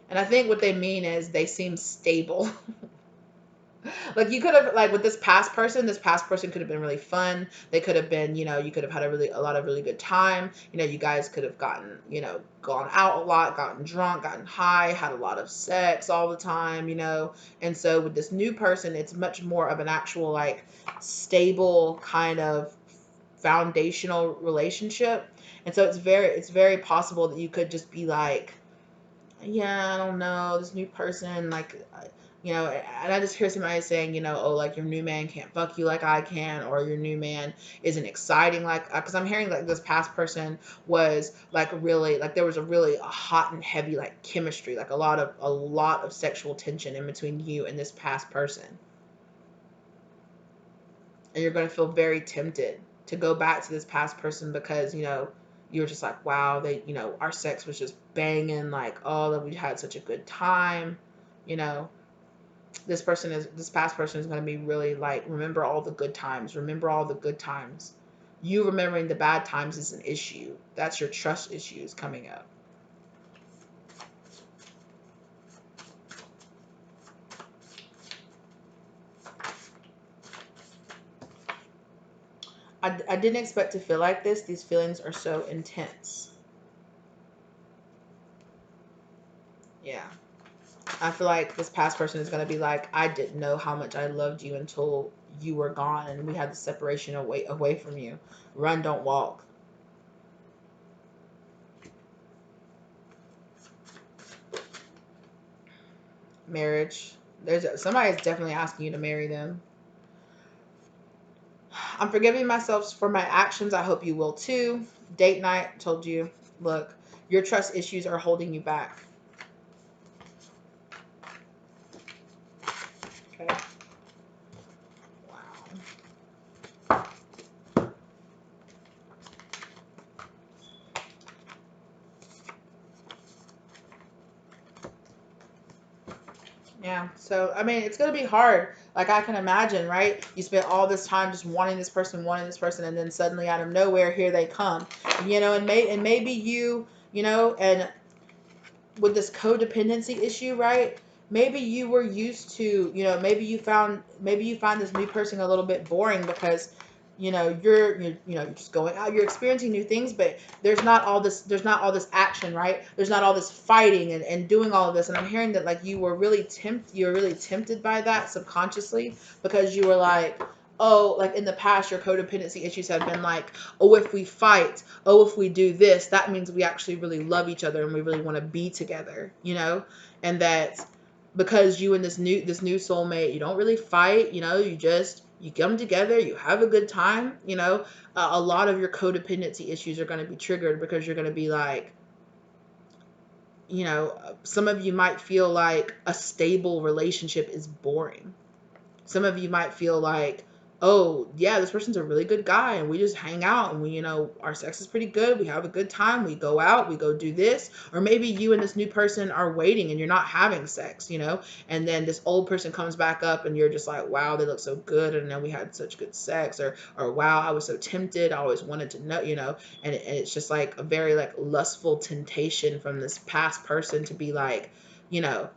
And I think what they mean is they seem stable. Like, you could have, like, with this past person could have been really fun. They could have been, you could have had a lot of really good time. You guys could have gotten, gone out a lot, gotten drunk, gotten high, had a lot of sex all the time, And so with this new person, it's much more of an actual, like, stable kind of foundational relationship. And so it's very possible that you could just be like, yeah, I don't know, this new person, like, and I just hear somebody saying, oh, like, your new man can't fuck you like I can, or your new man isn't exciting, like, because I'm hearing, like, this past person was, like, really, like, there was a hot and heavy, like, chemistry, like, a lot of sexual tension in between you and this past person. And you're going to feel very tempted to go back to this past person because, you were just like, wow, our sex was just banging, like, oh, that we had such a good time, this past person is going to be really like, remember all the good times, you remembering the bad times is an issue. That's your trust issues coming up. I didn't expect to feel like this. These feelings are so intense. Yeah. I feel like this past person is going to be like, I didn't know how much I loved you until you were gone and we had the separation away from you. Run, don't walk. Marriage. Somebody's definitely asking you to marry them. I'm forgiving myself for my actions. I hope you will too. Date night. Told you. Look, your trust issues are holding you back. Okay. Wow. Yeah. So, I mean, it's going to be hard. Like, I can imagine, right? You spent all this time just wanting this person, and then suddenly out of nowhere, here they come. And maybe and with this codependency issue, right? Maybe you were used to, maybe you find this new person a little bit boring because, you're just going out, you're experiencing new things, but there's not all this action, right? There's not all this fighting and doing all of this. And I'm hearing that like you were really tempted by that subconsciously because you were like, oh, like in the past, your codependency issues have been like, oh, if we fight, oh, if we do this, that means we actually really love each other and we really want to be together, and that because you and this new soulmate, you don't really fight, you come together, you have a good time, a lot of your codependency issues are going to be triggered because you're going to be like, some of you might feel like a stable relationship is boring. Some of you might feel like, oh yeah, this person's a really good guy and we just hang out and we, our sex is pretty good, we have a good time, we go out, we go do this. Or maybe you and this new person are waiting and you're not having sex, and then this old person comes back up and you're just like, wow, they look so good and then we had such good sex. Or wow, I was so tempted, I always wanted to know, and it's just like a very like lustful temptation from this past person to be like, you know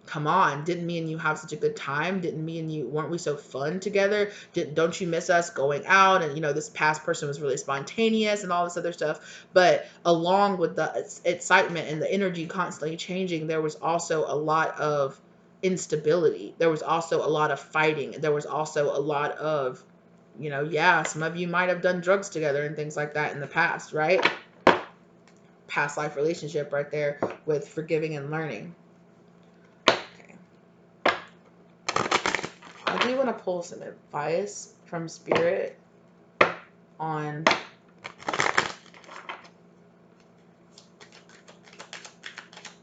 come on, didn't me and you have such a good time? Didn't me and you, weren't we so fun together? Don't you miss us going out? And this past person was really spontaneous and all this other stuff. But along with the excitement and the energy constantly changing, there was also a lot of instability. There was also a lot of fighting. There was also a lot of, some of you might have done drugs together and things like that in the past, right? Past life relationship right there with forgiving and learning. I do want to pull some advice from Spirit on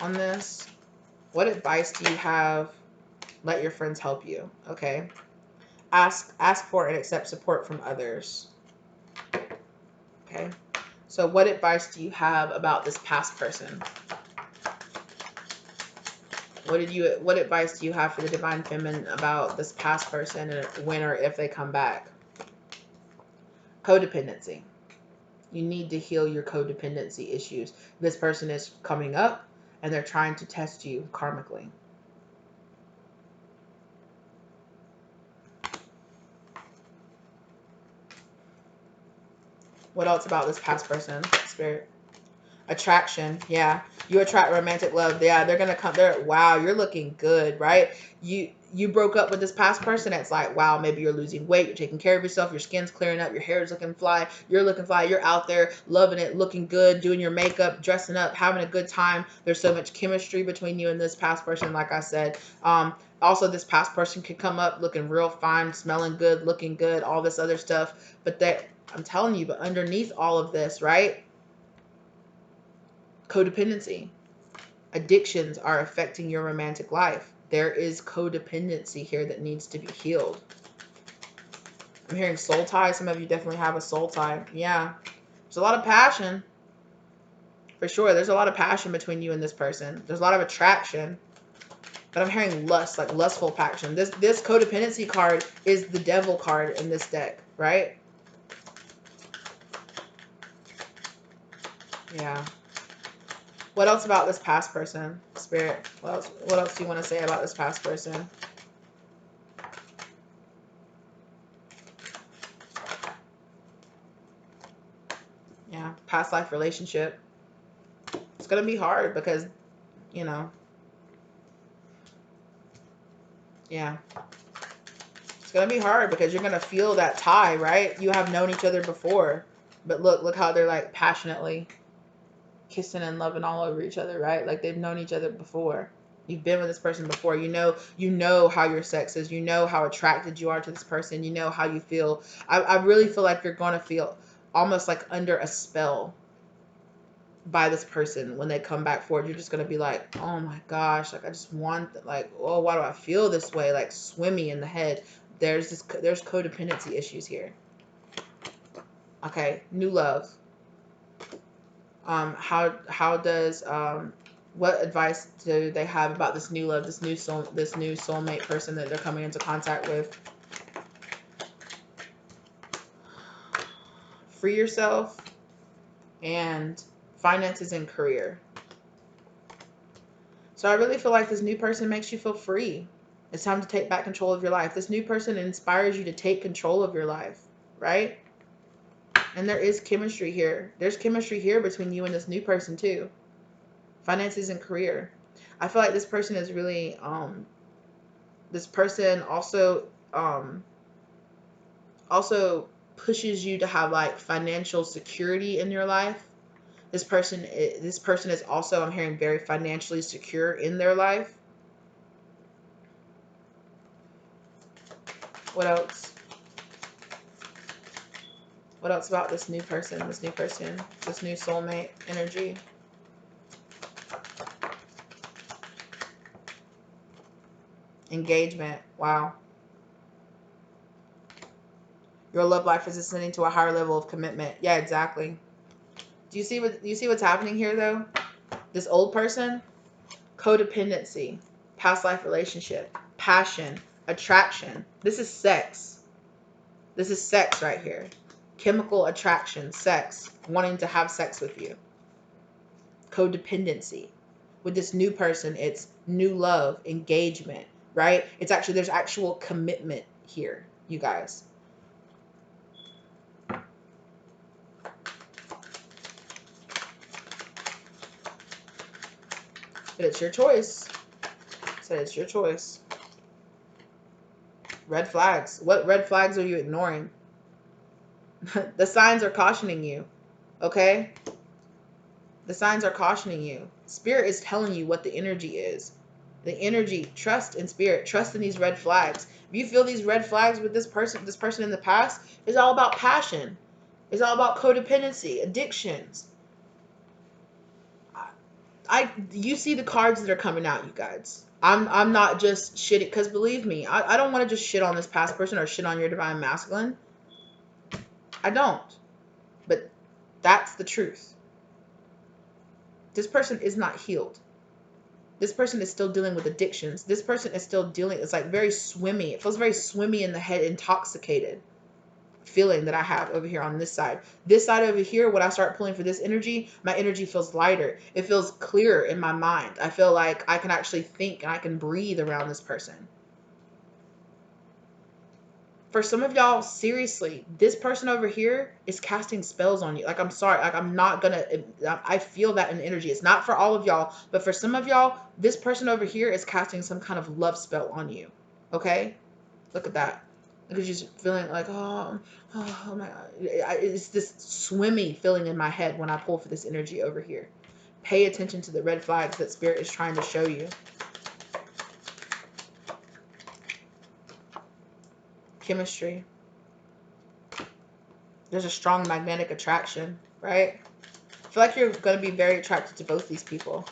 this. What advice do you have? Let your friends help you. Okay. Ask for and accept support from others. Okay. So what advice do you have about this past person? What advice do you have for the Divine Feminine about this past person and when or if they come back? Codependency. You need to heal your codependency issues. This person is coming up and they're trying to test you karmically. What else about this past person, Spirit? Attraction. Yeah. You attract romantic love. Yeah, they're gonna come there. Wow, you're looking good, right? You broke up with this past person. It's like, wow, maybe you're losing weight, you're taking care of yourself, your skin's clearing up, your hair is looking fly, you're looking fly, you're out there loving it, looking good, doing your makeup, dressing up, having a good time. There's so much chemistry between you and this past person, like I said. Also, this past person could come up looking real fine, smelling good, looking good, all this other stuff. But I'm telling you, but underneath all of this, right? Codependency. Addictions are affecting your romantic life. There is codependency here that needs to be healed. I'm hearing soul tie. Some of you definitely have a soul tie. Yeah. There's a lot of passion. For sure. There's a lot of passion between you and this person. There's a lot of attraction. But I'm hearing lust, like lustful passion. This codependency card is the devil card in this deck, right? Yeah. What else about this past person, Spirit? What else do you want to say about this past person? past life relationship. It's going to be hard because, you know, yeah. It's going to be hard because you're going to feel that tie, right? You have known each other before. But look how they're like passionately kissing and loving all over each other, right? Like they've known each other before. You've been with this person before. You know how your sex is. You know how attracted you are to this person. You know how you feel. I really feel like you're going to feel almost like under a spell by this person when they come back forward. You're just going to be like, oh my gosh, like I just want, like, oh, why do I feel this way? Like swimmy in the head. There's codependency issues here. Okay, new love. How does what advice do they have about this new love, this new soulmate person that they're coming into contact with? Free yourself and finances and career. So I really feel like this new person makes you feel free. It's time to take back control of your life. This new person inspires you to take control of your life, right? And there is chemistry here. There's chemistry here between you and this new person too. Finances and career. I feel like this person is really, this person also pushes you to have like financial security in your life. This person is also, I'm hearing, very financially secure in their life. What else? What else about this new person, this new soulmate energy? Engagement. Wow. Your love life is ascending to a higher level of commitment. Yeah, exactly. Do you see what's happening here though? This old person, codependency, past life relationship, passion, attraction. This is sex. This is sex right here. Chemical attraction, sex, wanting to have sex with you. Codependency. With this new person, it's new love, engagement, right? It's actually, there's actual commitment here, you guys. But it's your choice. So it's your choice. Red flags. What red flags are you ignoring? The signs are cautioning you. Okay? The signs are cautioning you. Spirit is telling you what the energy is. The energy, trust in spirit, trust in these red flags. If you feel these red flags with this person in the past, it's all about passion. It's all about codependency, addictions. You see the cards that are coming out, you guys. I'm not just shitting, because believe me, I don't want to just shit on this past person or shit on your divine masculine. I don't. But that's the truth. This person is not healed. This person is still dealing with addictions. This person is still dealing, it's like very swimmy. It feels very swimmy in the head, intoxicated feeling that I have over here on this side. This side over here, when I start pulling for this energy, my energy feels lighter. It feels clearer in my mind. I feel like I can actually think and I can breathe around this person. For some of y'all, seriously, this person over here is casting spells on you. Like, I'm sorry. Like, I'm not gonna, I feel that in energy. It's not for all of y'all, but for some of y'all, this person over here is casting some kind of love spell on you. Okay? Look at that. Because you're just feeling like, oh my God. It's this swimmy feeling in my head when I pull for this energy over here. Pay attention to the red flags that Spirit is trying to show you. Chemistry. There's a strong magnetic attraction, right? I feel like you're going to be very attracted to both these people.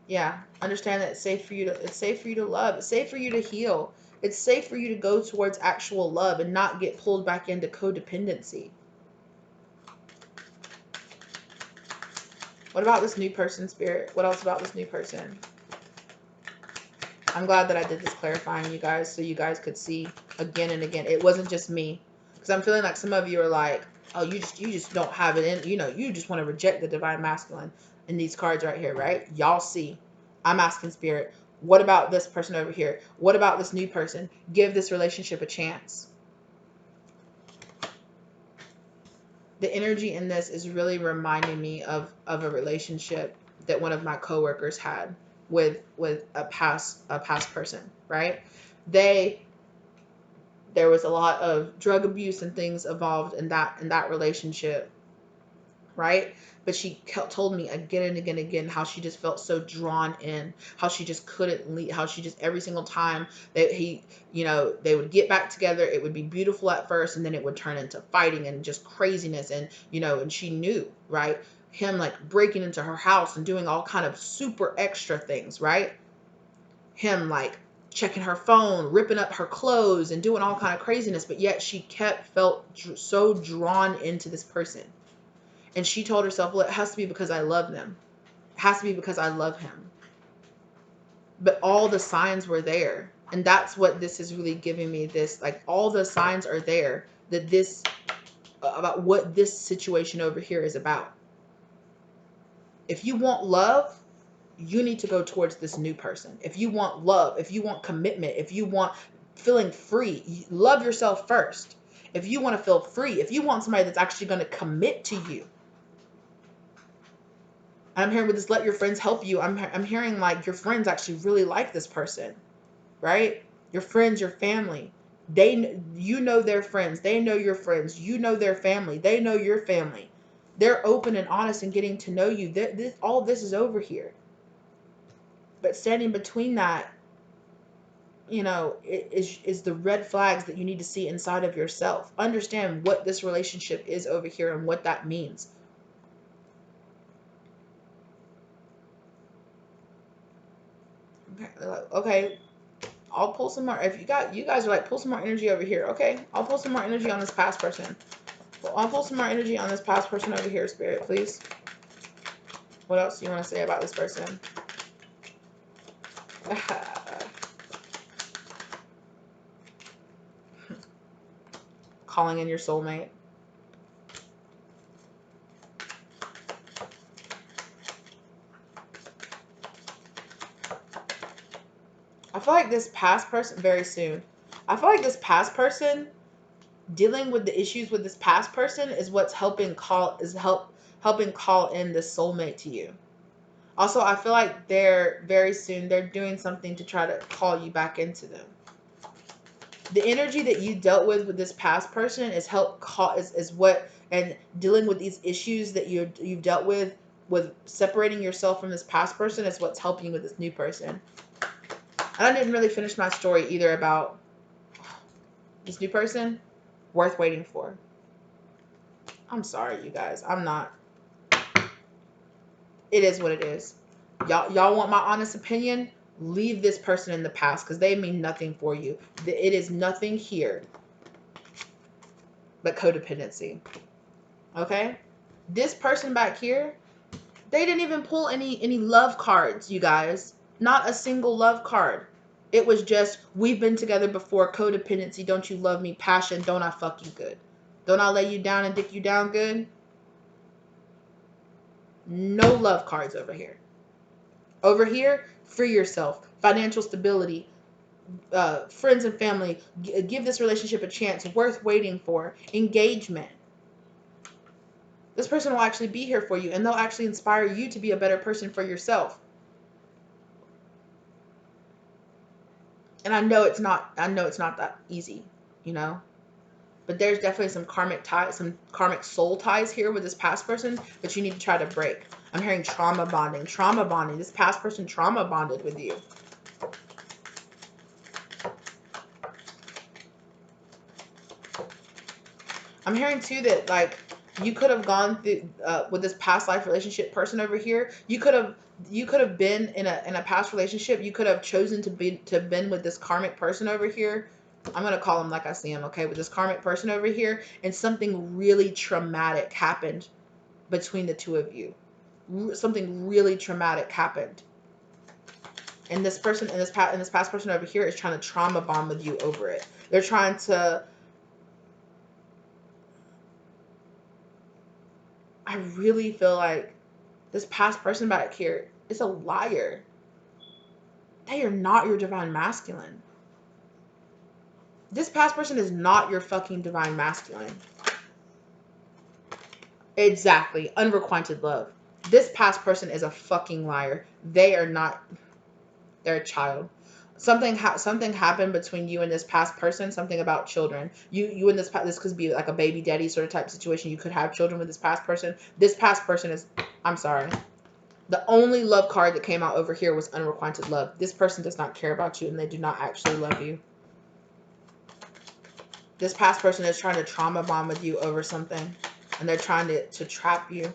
Yeah, understand that it's safe for you to love. It's safe for you to heal. It's safe for you to go towards actual love and not get pulled back into codependency. What about this new person, Spirit? What else about this new person? I'm glad that I did this clarifying, you guys, so you guys could see again and again. It wasn't just me. Because I'm feeling like some of you are like, oh, you just don't have it in, you just want to reject the divine masculine in these cards right here, right? Y'all see. I'm asking Spirit, what about this person over here? What about this new person? Give this relationship a chance. The energy in this is really reminding me of a relationship that one of my coworkers had with a past person, right? They There was a lot of drug abuse and things involved in that relationship, right? But she told me again and again and again how she just felt so drawn in, how she just couldn't leave, how she just every single time that they would get back together, it would be beautiful at first, and then it would turn into fighting and just craziness, and she knew, right? Him like breaking into her house and doing all kind of super extra things, right? Him like checking her phone, ripping up her clothes, and doing all kind of craziness, but yet she felt so drawn into this person. And she told herself, well, it has to be because I love them. It has to be because I love him. But all the signs were there. And that's what this is really giving me, this, like, all the signs are there that this, about what this situation over here is about. If you want love, you need to go towards this new person. If you want love, if you want commitment, if you want feeling free, love yourself first. If you want to feel free, if you want somebody that's actually going to commit to you, and I'm hearing with this, let your friends help you. I'm hearing like your friends actually really like this person, right? Your friends, your family. You know their friends. They know your friends. You know their family. They know your family. They're open and honest and getting to know you. All this is over here. But standing between that, is the red flags that you need to see inside of yourself. Understand what this relationship is over here and what that means. Okay, I'll pull some more. If you guys are like, pull some more energy over here. Okay, I'll pull some more energy on this past person. Well, I'll pull some more energy on this past person over here, Spirit, please. What else do you want to say about this person? Calling in your soulmate. I feel like this past person, very soon, I feel like this past person, dealing with the issues with this past person is what's helping call in this soulmate to you. Also, I feel like very soon they're doing something to try to call you back into them. The energy that you dealt with this past person is what, and dealing with these issues that you've dealt with separating yourself from this past person, is what's helping you with this new person. And I didn't really finish my story either about this new person. Worth waiting for. I'm sorry, you guys. I'm not. It is what it is. Y'all want my honest opinion? Leave this person in the past, because they mean nothing for you. It is nothing here but codependency. Okay? This person back here, they didn't even pull any love cards, you guys. Not a single love card. It was just, we've been together before, codependency, don't you love me, passion, don't I fuck you good? Don't I lay you down and dick you down good? No love cards over here. Over here, free yourself. Financial stability, friends and family. Give this relationship a chance. Worth waiting for. Engagement. This person will actually be here for you, and they'll actually inspire you to be a better person for yourself. And I know it's not that easy, but there's definitely some karmic ties, some karmic soul ties here with this past person that you need to try to break. I'm hearing trauma bonding. Trauma bonding. This past person trauma bonded with you. I'm hearing too that, like, you could have gone through with this past life relationship person over here. You could have been in a past relationship. You could have chosen to been with this karmic person over here. I'm gonna call him like I see him, okay? With this karmic person over here, and something really traumatic happened between the two of you. Something really traumatic happened, and this person and this past person over here is trying to trauma bond with you over it. They're trying to. I really feel like this past person back here is a liar. They are not your divine masculine. This past person is not your fucking divine masculine. Exactly. Unrequited love. This past person is a fucking liar. They are not. They're a child. Something happened between you and this past person. Something about children. You and this could be like a baby daddy sort of type situation. You could have children with this past person. This past person is. I'm sorry. The only love card that came out over here was unrequited love. This person does not care about you, and they do not actually love you. This past person is trying to trauma bond with you over something, and they're trying to trap you.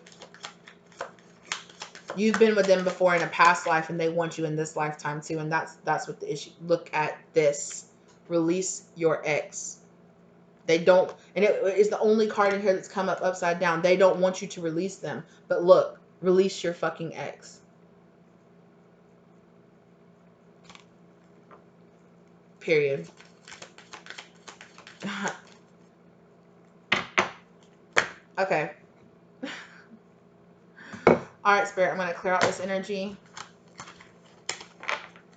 You've been with them before in a past life, and they want you in this lifetime too, and that's what the issue. Look at this. Release your ex. They don't, and it is the only card in here that's come up upside down. They don't want you to release them, but look, release your fucking ex. Period. Okay. All right, Spirit, I'm going to clear out this energy.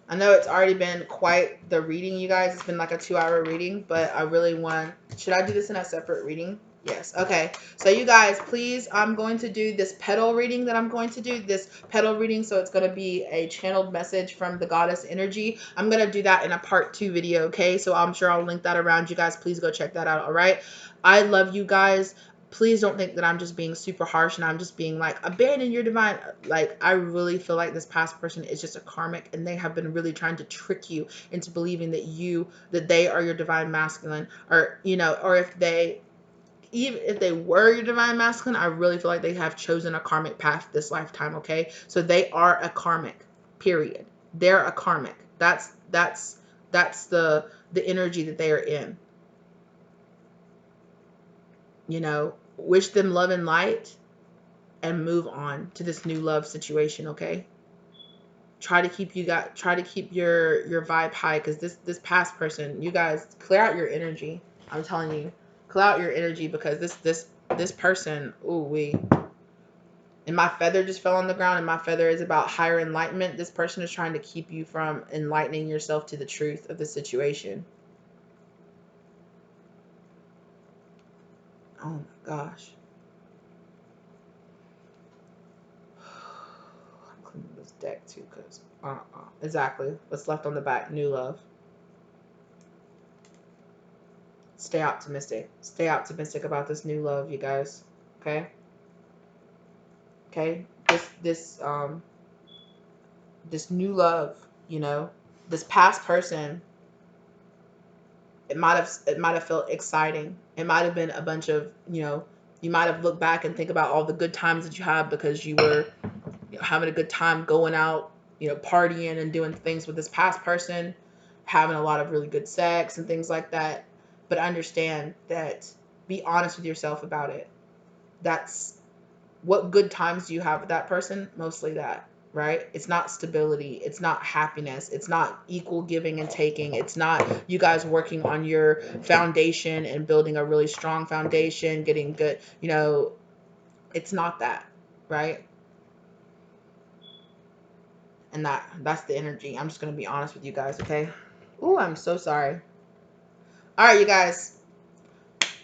I know it's already been quite the reading, you guys. It's been like a 2-hour reading, but I really want... Should I do this in a separate reading? Yes. Okay. So you guys, please, I'm going to do this petal reading that I'm going to do. This petal reading, so it's going to be a channeled message from the goddess energy. I'm going to do that in a part 2 video, okay? So I'm sure I'll link that around. You guys, please go check that out, all right? I love you guys. Please don't think that I'm just being super harsh and I'm just being like, abandon your divine. Like, I really feel like this past person is just a karmic, and they have been really trying to trick you into believing that they are your divine masculine, or, you know, or even if they were your divine masculine, I really feel like they have chosen a karmic path this lifetime, okay? So they are a karmic, period. They're a karmic. That's the energy that they are in. You know, wish them love and light and move on to this new love situation, okay? Try to keep your vibe high, because this past person, you guys, clear out your energy. I'm telling you, clear out your energy, because this person, ooh wee. And my feather just fell on the ground, and my feather is about higher enlightenment. This person is trying to keep you from enlightening yourself to the truth of the situation. Oh my gosh. I'm cleaning this deck too, because exactly what's left on the back. New love. Stay optimistic. Stay optimistic about this new love, you guys. Okay? Okay? This new love, you know, this past person, it might have felt exciting. It might have been a bunch of, you know, you might have looked back and think about all the good times that you had because you were, you know, having a good time going out, you know, partying and doing things with this past person, having a lot of really good sex and things like that. But understand that, be honest with yourself about it. That's what good times do you have with that person? Mostly that, right? It's not stability. It's not happiness. It's not equal giving and taking. It's not you guys working on your foundation and building a really strong foundation, getting good, you know, it's not that, right? And that's the energy. I'm just going to be honest with you guys, okay? Ooh, I'm so sorry. All right, you guys.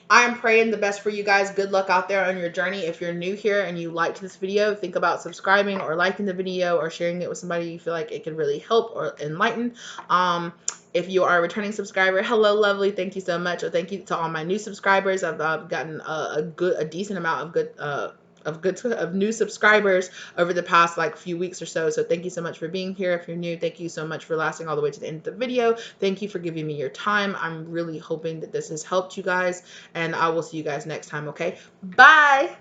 I'm praying the best for you guys. Good luck out there on your journey. If you're new here and you liked this video, think about subscribing or liking the video or sharing it with somebody you feel like it could really help or enlighten. If you are a returning subscriber, hello, lovely. Thank you so much. Or thank you to all my new subscribers. I've gotten a decent amount of new subscribers over the past like few weeks or so. So thank you so much for being here. If you're new, thank you so much for lasting all the way to the end of the video. Thank you for giving me your time. I'm really hoping that this has helped you guys, and I will see you guys next time. Okay, bye.